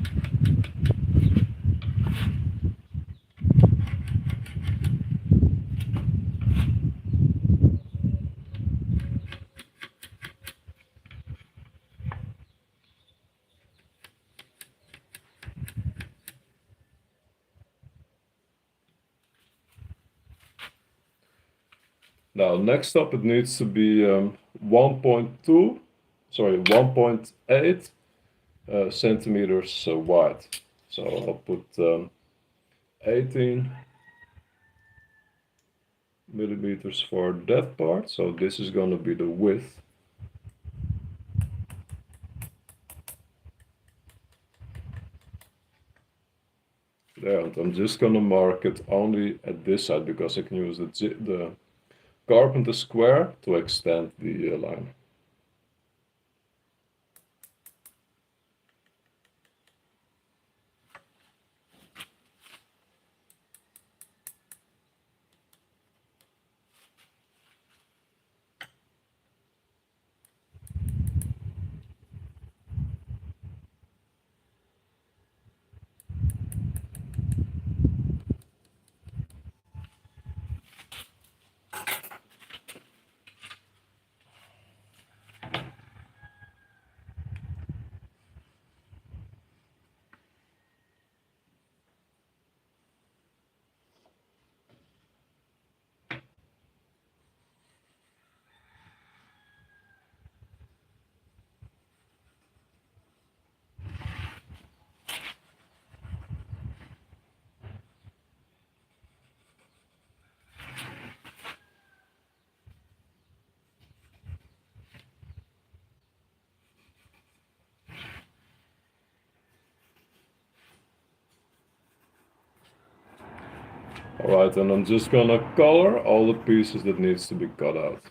Now, next up, it needs to be 1.8 centimeters wide. So I'll put 18 millimeters for that part. So this is going to be the width. There, and I'm just going to mark it only at this side because I can use the carpenter square to extend the line. Alright, and I'm just gonna color all the pieces that needs to be cut out.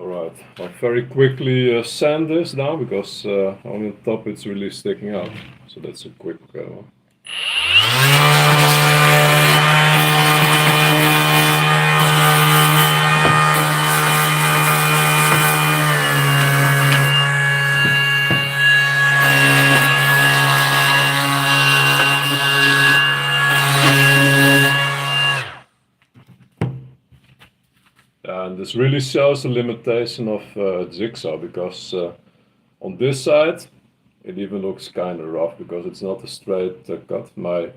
Alright, I'll very quickly sand this down because on the top it's really sticking out. So that's a quick one. And this really shows the limitation of jigsaw because on this side it even looks kind of rough because it's not a straight cut. My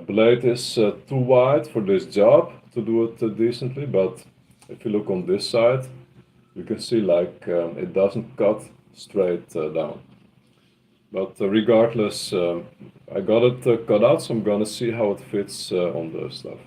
blade is too wide for this job to do it decently, but if you look on this side you can see like it doesn't cut straight down. But regardless, I got it cut out, so I'm gonna see how it fits on the stuff.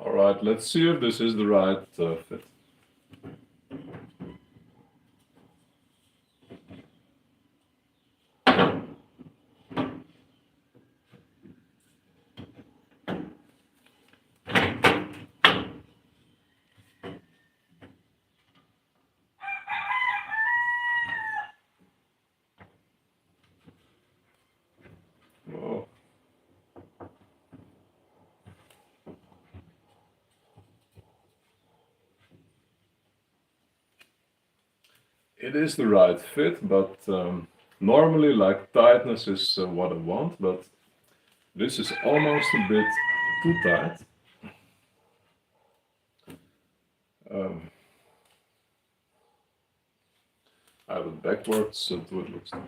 Alright, let's see if this is the right fit. Whoa. It is the right fit, but normally like tightness is what I want, but this is almost a bit too tight. I have it backwards so it looks like.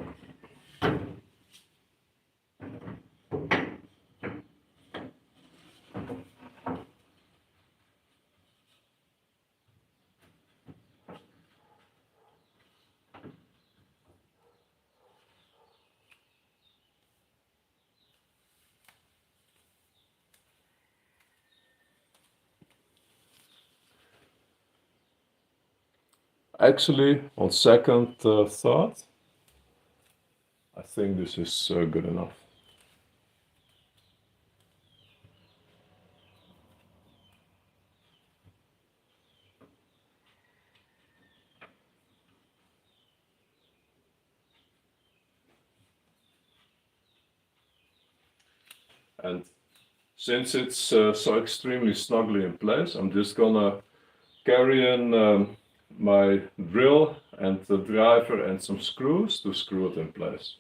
Actually, on second thought, I think this is good enough. And since it's so extremely snugly in place, I'm just gonna carry in my drill and the driver and some screws to screw it in place.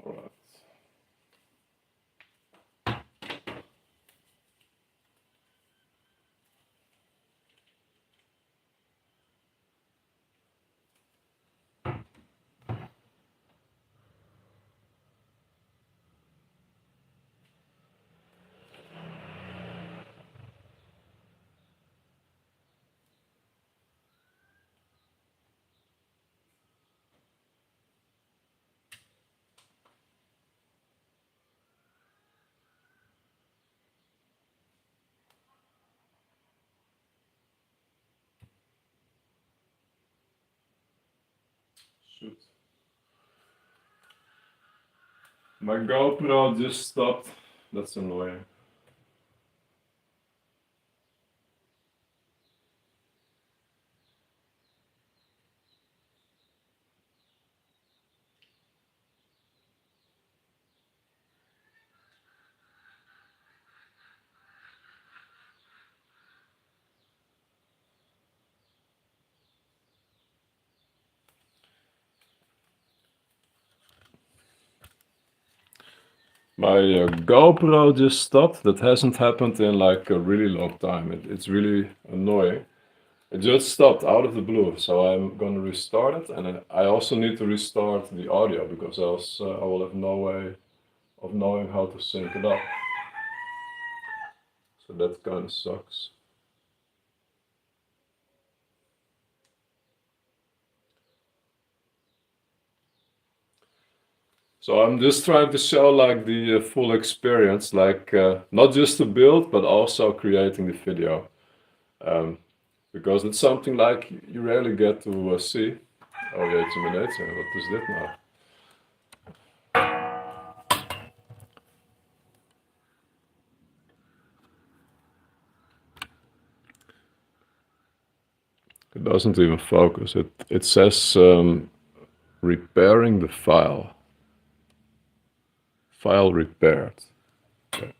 All right. Shoot. My GoPro just stopped. That's annoying. My GoPro just stopped. That hasn't happened in like a really long time. It's really annoying. It just stopped out of the blue, so I'm gonna restart it, and I also need to restart the audio because else I will have no way of knowing how to sync it up. So that kind of sucks. So I'm just trying to show like the full experience, like not just the build, but also creating the video. Because it's something like you rarely get to see. Oh jeetje meneetje, wat is dit nou? It doesn't even focus. It says repairing the file. File repaired. Okay.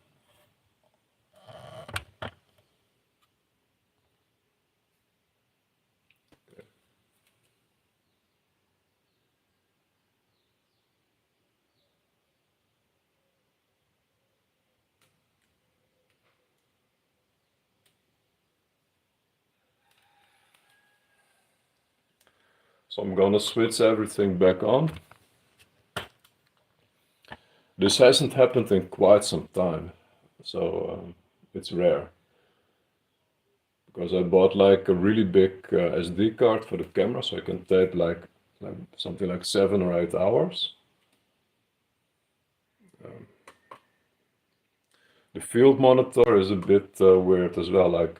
So I'm gonna switch everything back on. This hasn't happened in quite some time, so it's rare. Because I bought like a really big SD card for the camera, so I can tape like something like 7 or 8 hours. The field monitor is a bit weird as well. Like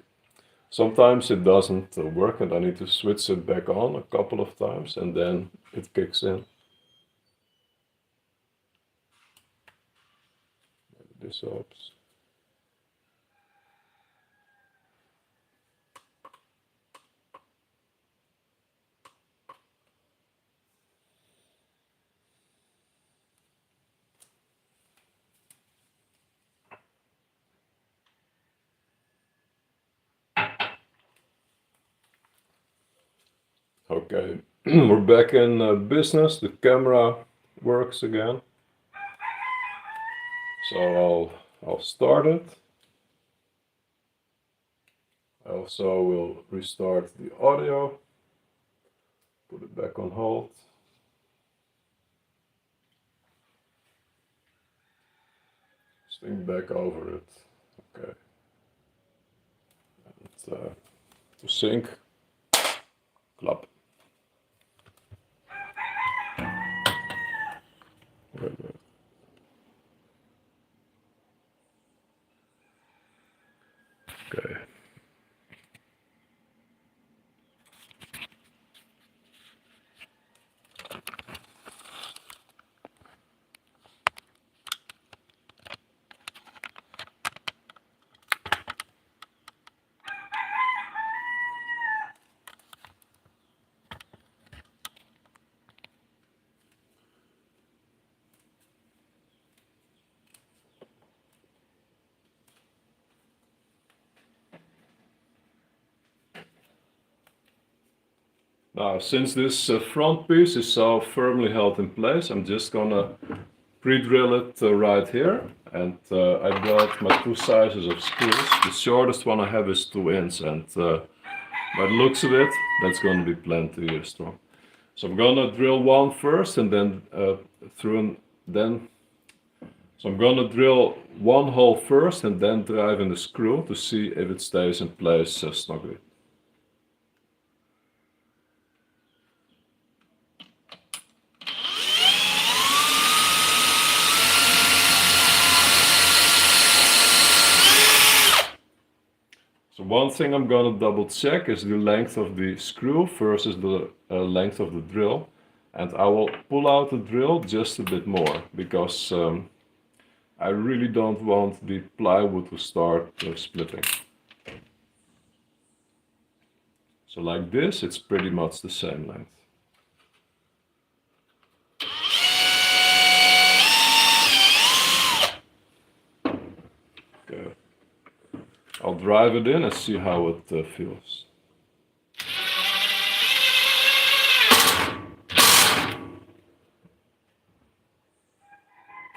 sometimes it doesn't work, and I need to switch it back on a couple of times, and then it kicks in. This helps. Okay, we're back in business. The camera works again. So I'll start it. I also will restart the audio. Put it back on hold. Swing back over it. Okay. And to sync. Klap. Okay. Now, since this front piece is so firmly held in place, I'm just gonna pre-drill it right here. And I got my 2 sizes of screws. The shortest one I have is 2 inch, and by the looks of it, that's gonna be plenty strong. So I'm gonna drill one first, and then so I'm gonna drill one hole first, and then drive in the screw to see if it stays in place snugly. So one thing I'm gonna double check is the length of the screw versus the length of the drill. And I will pull out the drill just a bit more, because I really don't want the plywood to start splitting. So like this, it's pretty much the same length. Okay. I'll drive it in and see how it feels.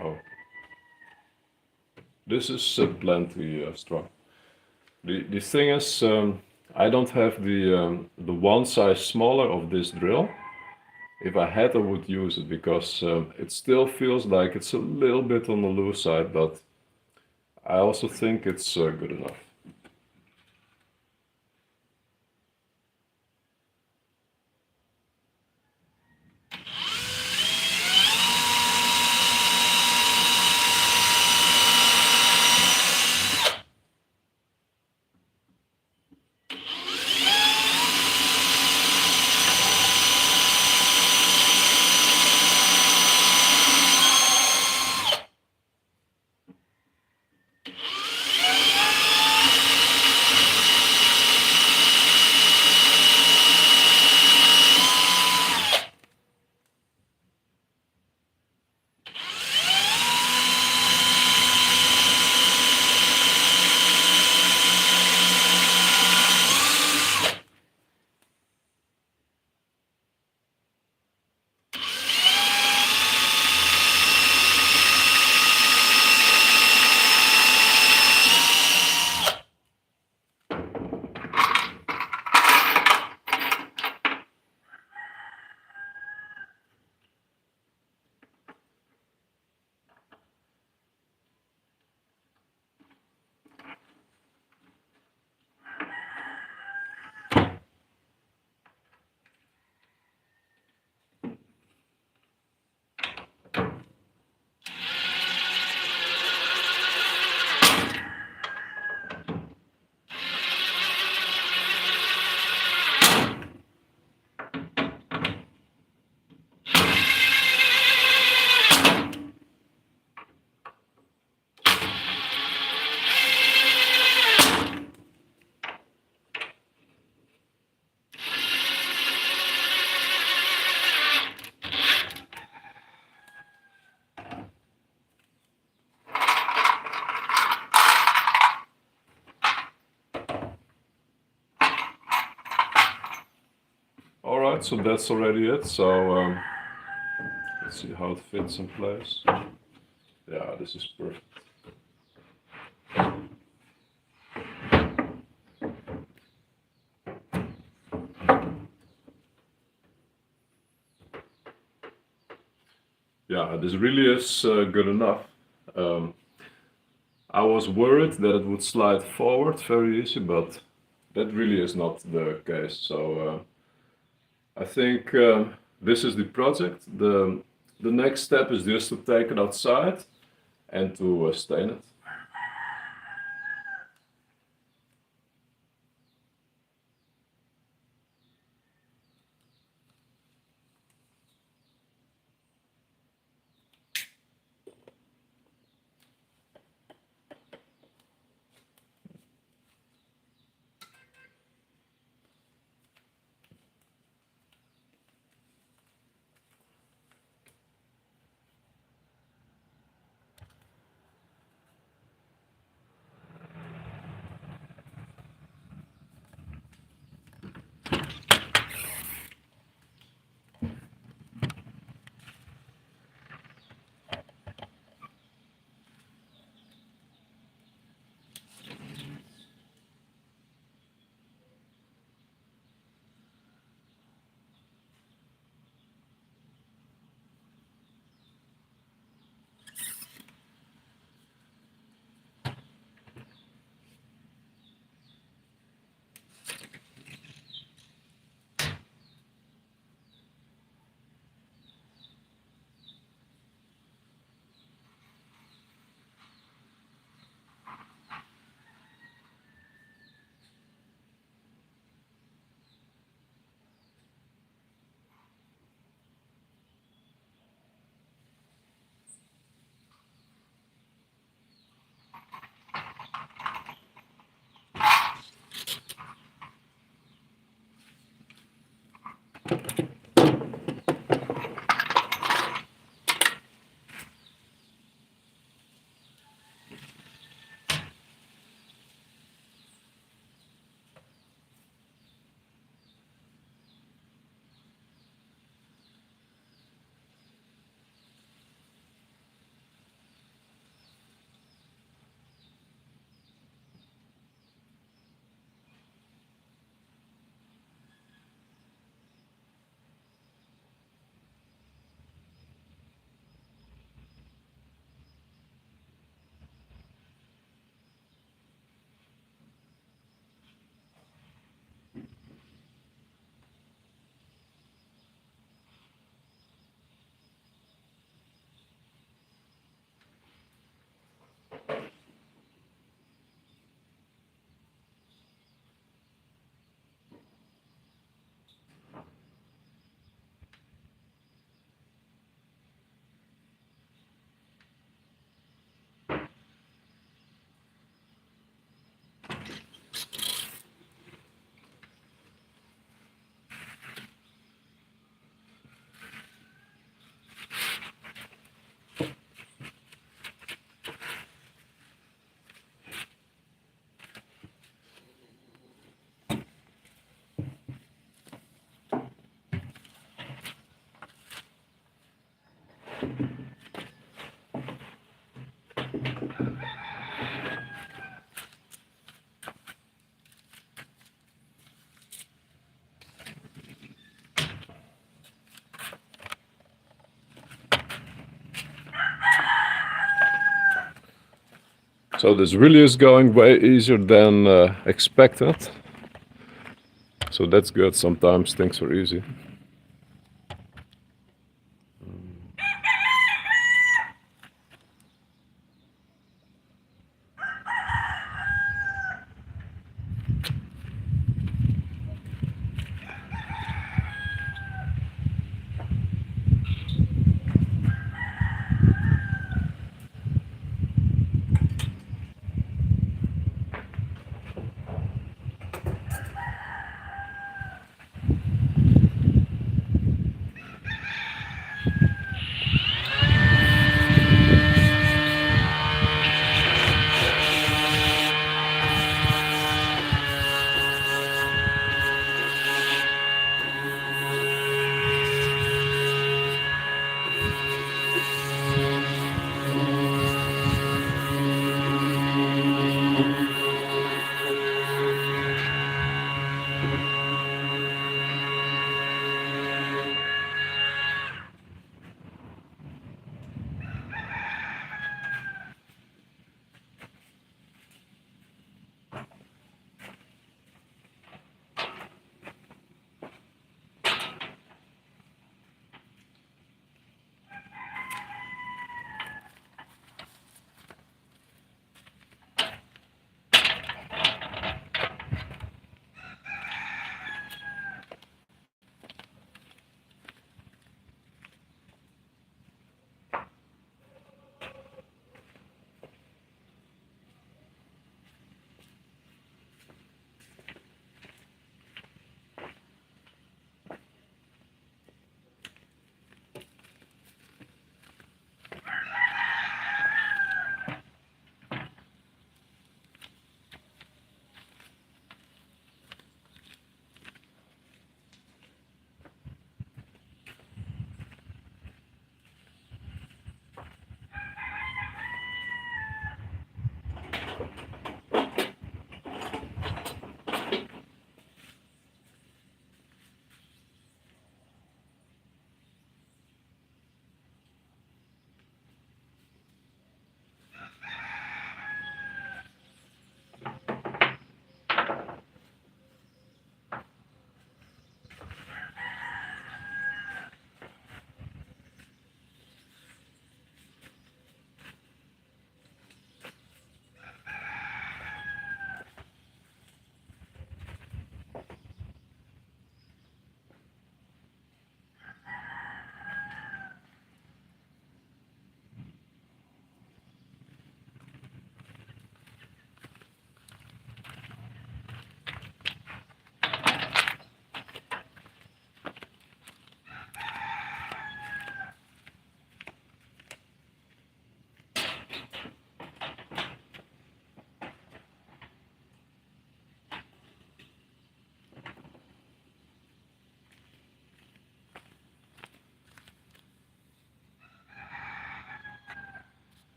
Oh, this is plenty strong. The thing is, I don't have the one size smaller of this drill. If I had, I would use it, because it still feels like it's a little bit on the loose side, but I also think it's good enough. Alright, so that's already it. So let's see how it fits in place. Yeah, this is perfect. Yeah, this really is good enough. I was worried that it would slide forward very easy, but that really is not the case. So I think this is the project. The next step is just to take it outside and to stain it. So this really is going way easier than expected. So that's good. Sometimes things are easy.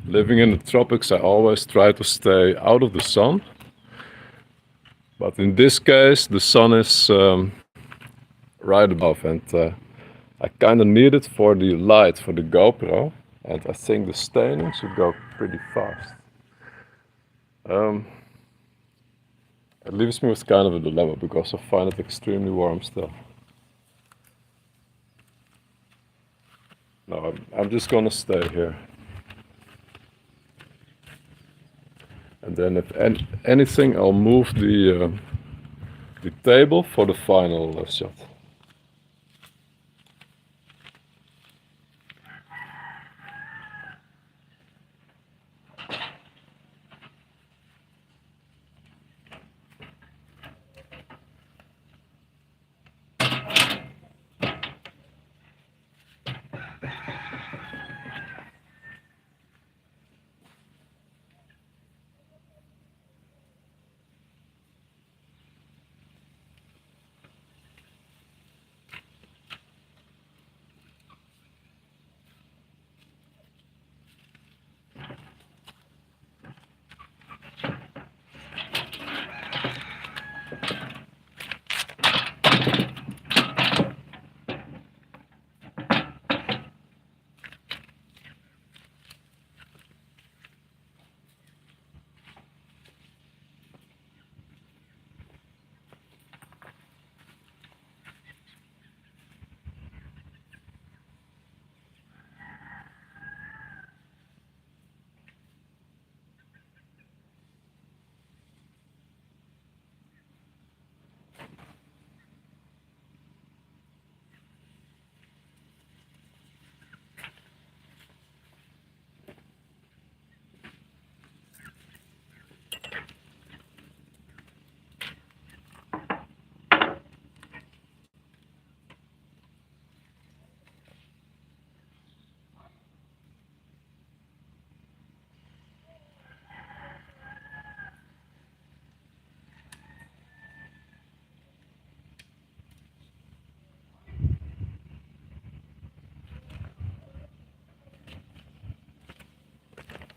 living in the tropics, I always try to stay out of the sun. But in this case, the sun is right above, and I kind of need it for the light for the GoPro, and I think the staining should go pretty fast. It leaves me with kind of a dilemma because I find it extremely warm still. No, I'm just gonna stay here. And then if anything, I'll move the table for the final shot.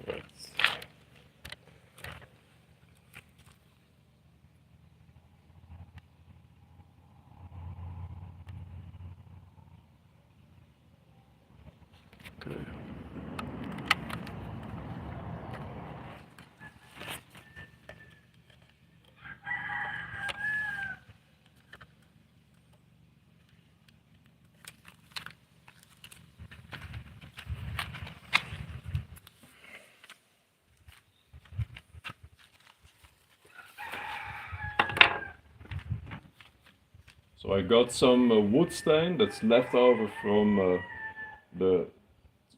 Right. Okay. So I got some wood stain that's left over from the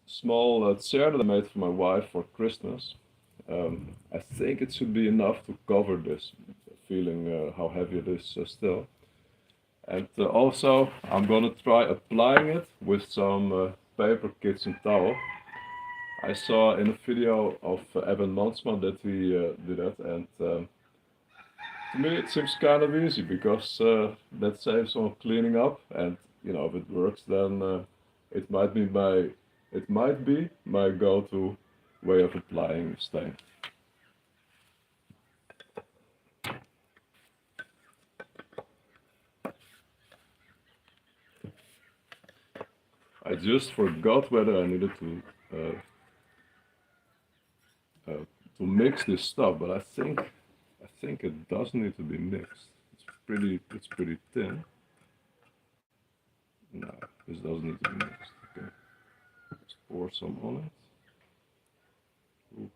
small chair that I made for my wife for Christmas. I think it should be enough to cover this, feeling how heavy it is still. And also, I'm gonna try applying it with some paper kitchen towel. I saw in a video of Evan Mansman that he did that, and to me it seems kind of easy because that saves on cleaning up, and you know if it works, then it might be my go-to way of applying stain. I just forgot whether I needed uh, to mix this stuff, but I think it does need to be mixed. It's pretty thin. No, this doesn't need to be mixed. Okay, let's pour some on it. Ooh,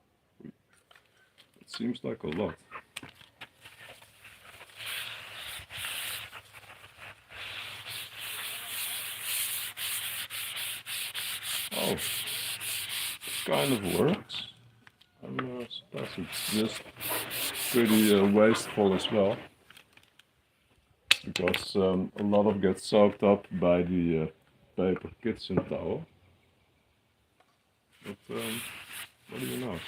it seems like a lot. Oh, it kind of works. I'm surprised it's just pretty wasteful as well, because a lot of gets soaked up by the paper kitchen towel. But what do you know?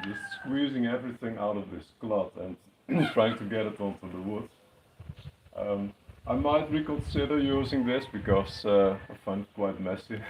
just squeezing everything out of this cloth and trying to get it onto the wood. I might reconsider using this because I find it quite messy.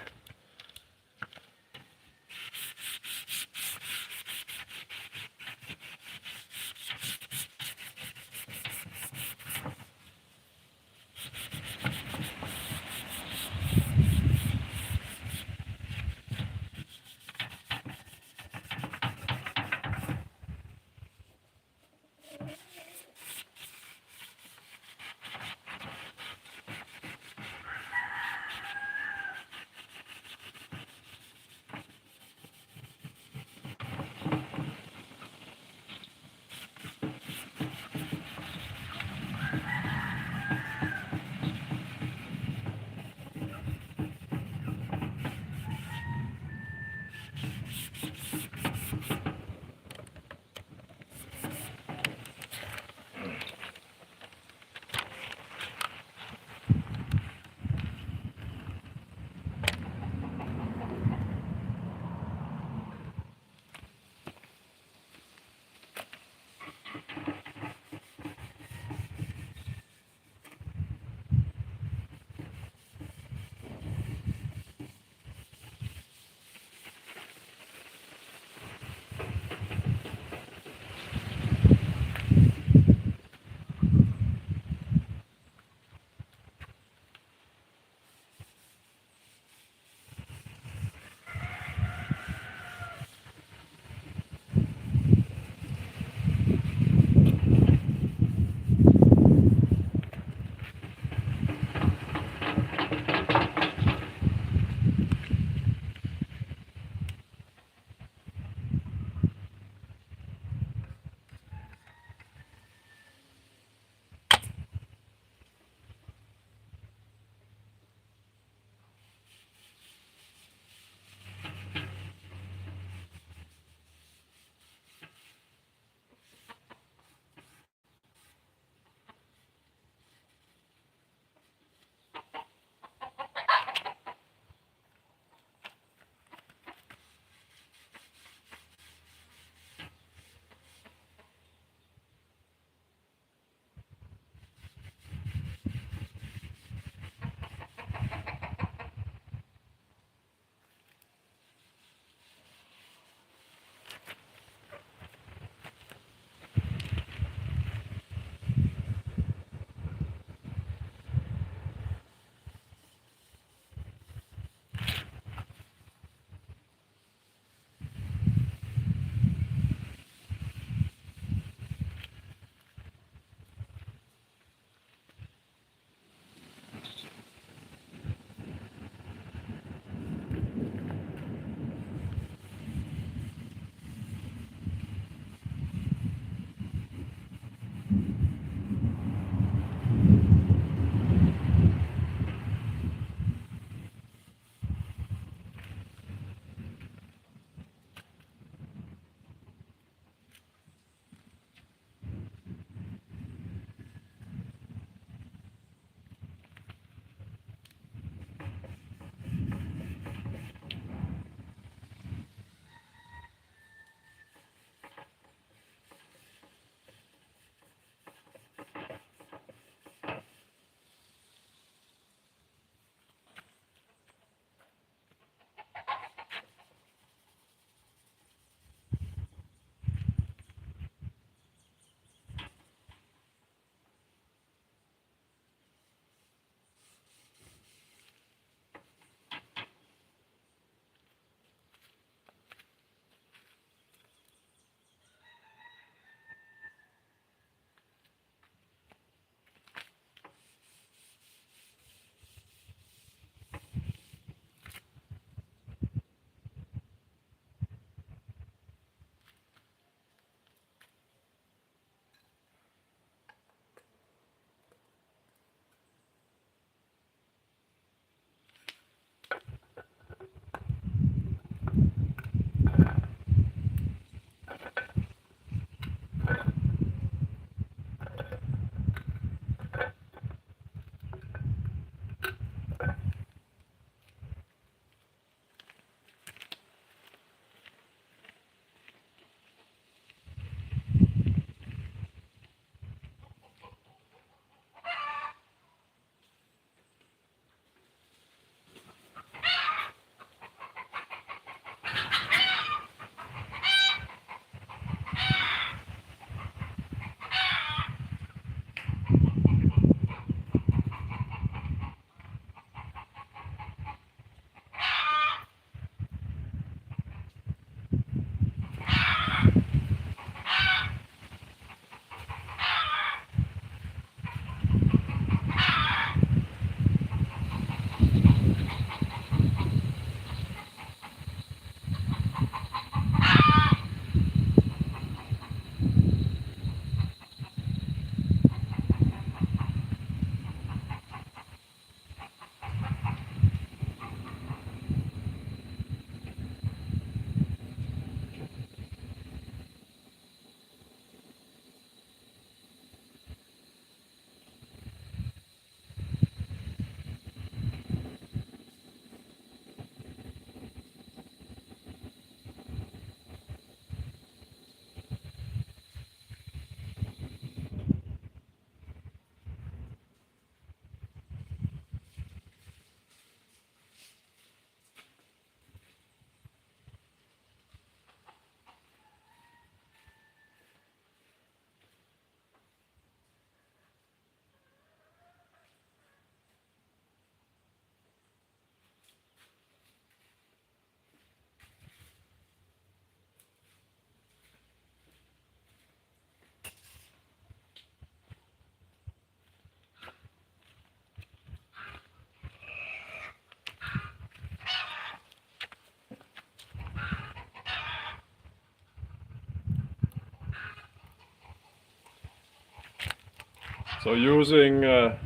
So using a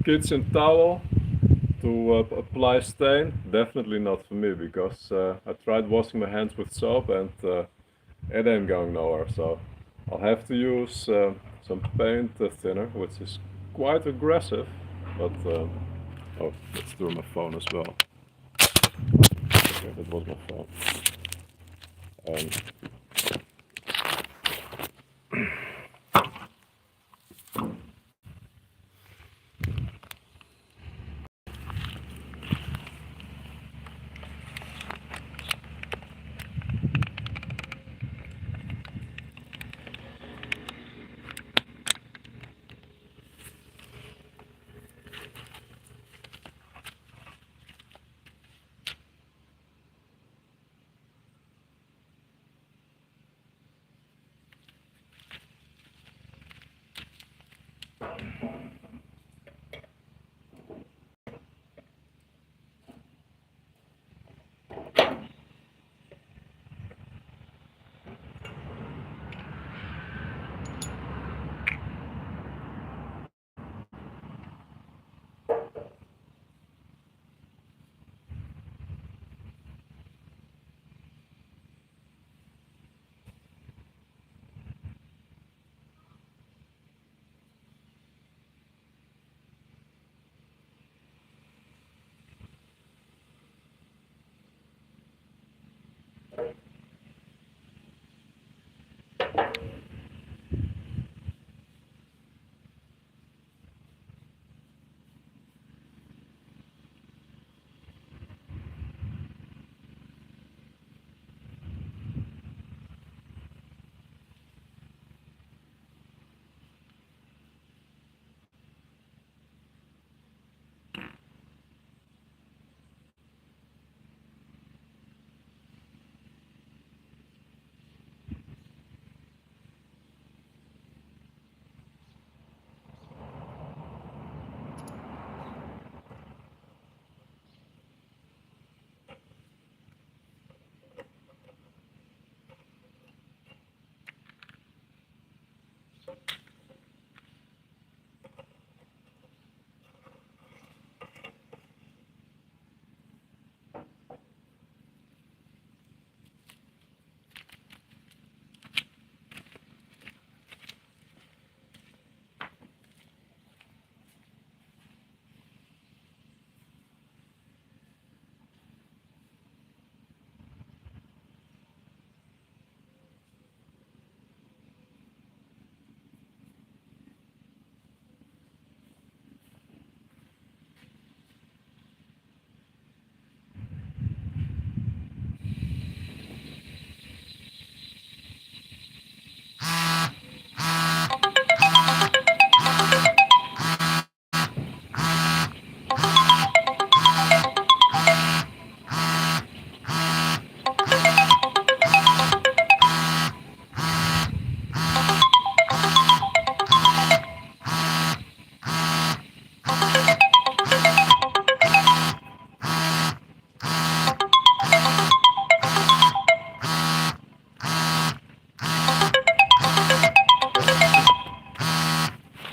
kitchen towel to apply stain, definitely not for me, because I tried washing my hands with soap and it ain't going nowhere. So I'll have to use some paint thinner, which is quite aggressive, but oh, let's do my phone as well. Okay, that was my phone. Um,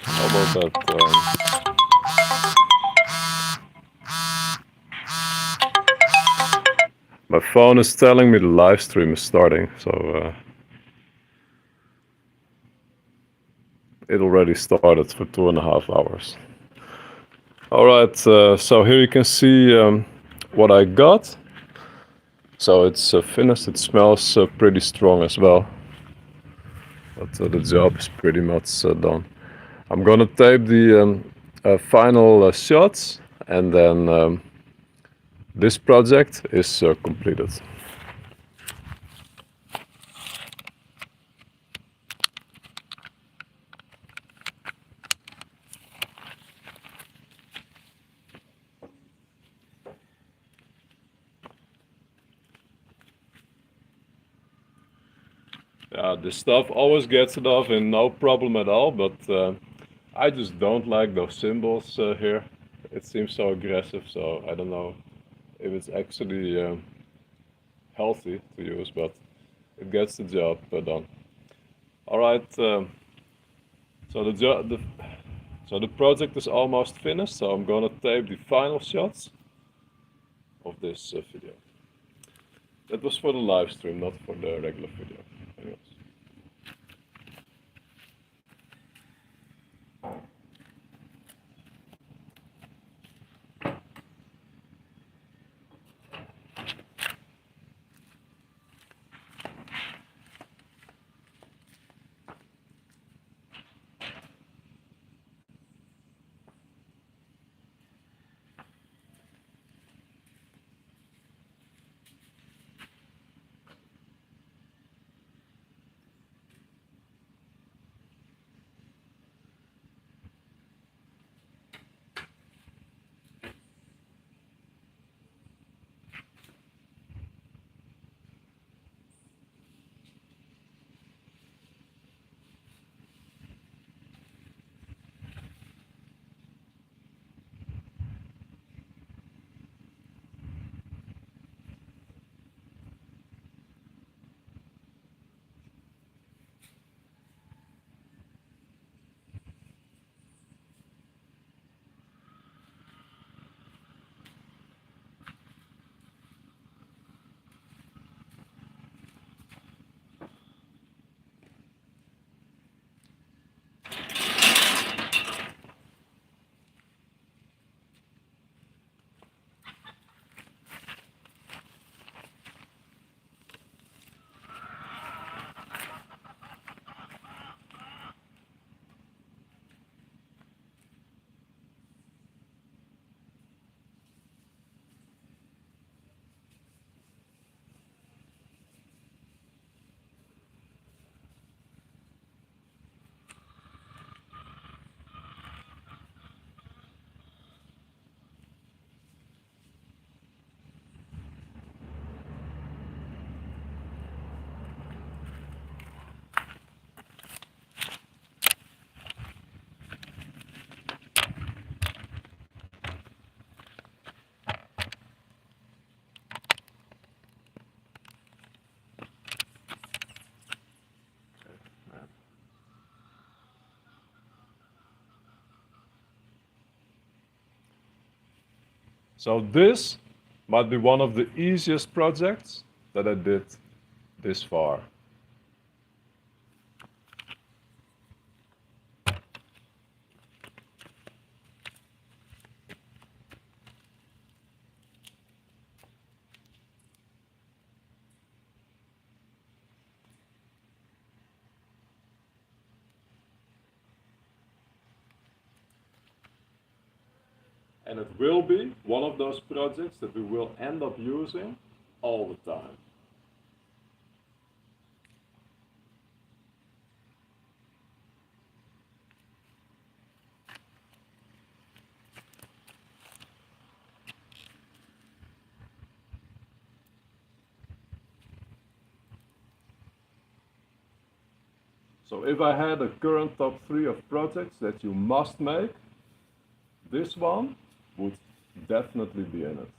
how about that? My phone is telling me the live stream is starting, so it already started for 2.5 hours. All right, so here you can see what I got. So it's finished. It smells pretty strong as well, but the job is pretty much done. I'm gonna tape the final shots, and then this project is completed. Yeah, this stuff always gets it off and no problem at all, but I just don't like those symbols here. It seems so aggressive, so I don't know if it's actually healthy to use, but it gets the job done. All right, so So the project is almost finished, so I'm gonna tape the final shots of this video. That was for the live stream, not for the regular video. Anyways. So this might be one of the easiest projects that I did this far. And it will be one of those projects that we will end up using all the time. So if I had a current top 3 of projects that you must make, this one would definitely be in it.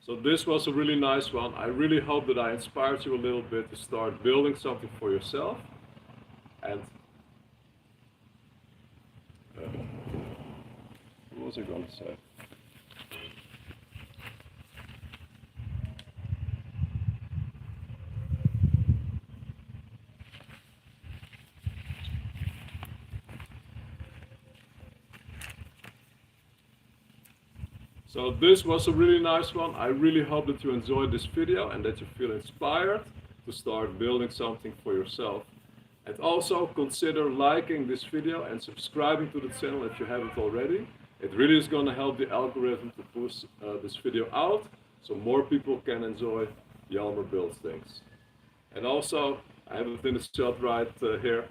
So this was a really nice one. I really hope that I inspired you a little bit to start building something for yourself. And what was I going to say? So this was a really nice one. I really hope that you enjoyed this video and that you feel inspired to start building something for yourself. And also consider liking this video and subscribing to the channel if you haven't already. It really is going to help the algorithm to push this video out so more people can enjoy Jelmer Builds Things. And also, I have it in the shot right here.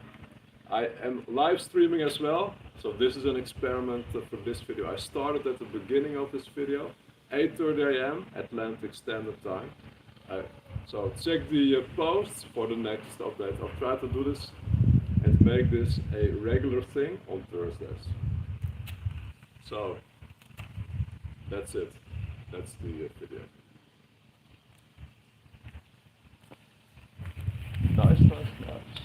I am live streaming as well, so this is an experiment for this video. I started at the beginning of this video, 8:30 AM Atlantic Standard Time. So check the posts for the next update. I'll try to do this and make this a regular thing on Thursdays. So that's it. That's the video. Nice, nice, nice.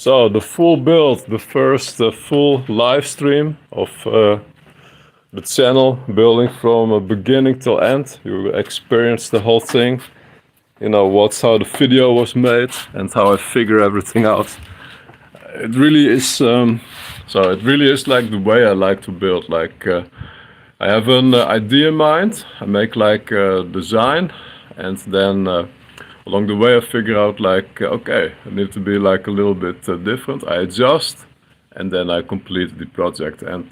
So the full build, the first full live stream of the channel, building from beginning till end. You experience the whole thing. You know what's how the video was made and how I figure everything out. It really is. So it really is like the way I like to build. Like I have an idea in mind. I make like a design, and then along the way I figure out like okay, I need to be like a little bit different. I adjust, and then I complete the project. And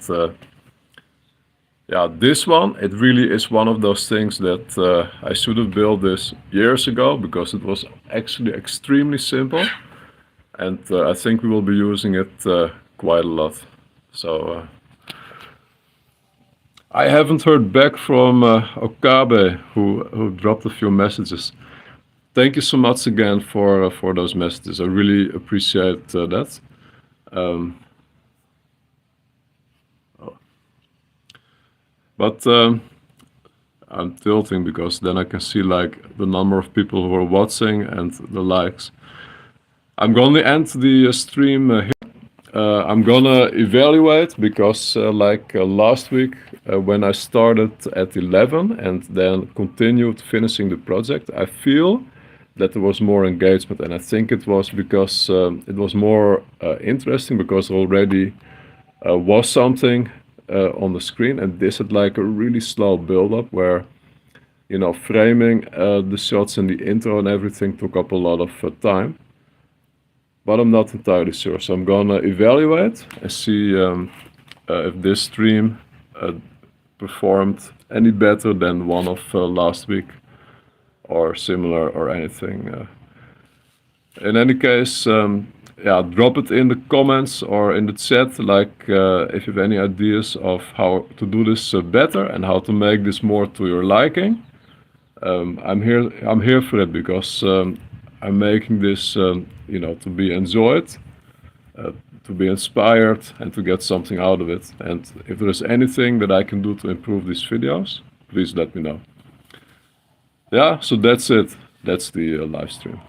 yeah, this one, it really is one of those things that I should have built this years ago because it was actually extremely simple. And I think we will be using it quite a lot. So I haven't heard back from Okabe, who dropped a few messages. Thank you so much again for those messages. I really appreciate that. But I'm tilting because then I can see like the number of people who are watching and the likes. I'm gonna end the stream here. I'm gonna evaluate because like last week when I started at 11 and then continued finishing the project, I feel that there was more engagement, and I think it was because it was more interesting because already was something on the screen, and this had like a really slow build-up where, you know, framing the shots and the intro and everything took up a lot of time. But I'm not entirely sure, so I'm gonna evaluate and see if this stream performed any better than one of last week or similar or anything. In any case, yeah, drop it in the comments or in the chat, like if you have any ideas of how to do this better and how to make this more to your liking. I'm here for it because I'm making this, to be enjoyed, to be inspired, and to get something out of it. And if there's anything that I can do to improve these videos, please let me know. Yeah, so that's it. That's the live stream.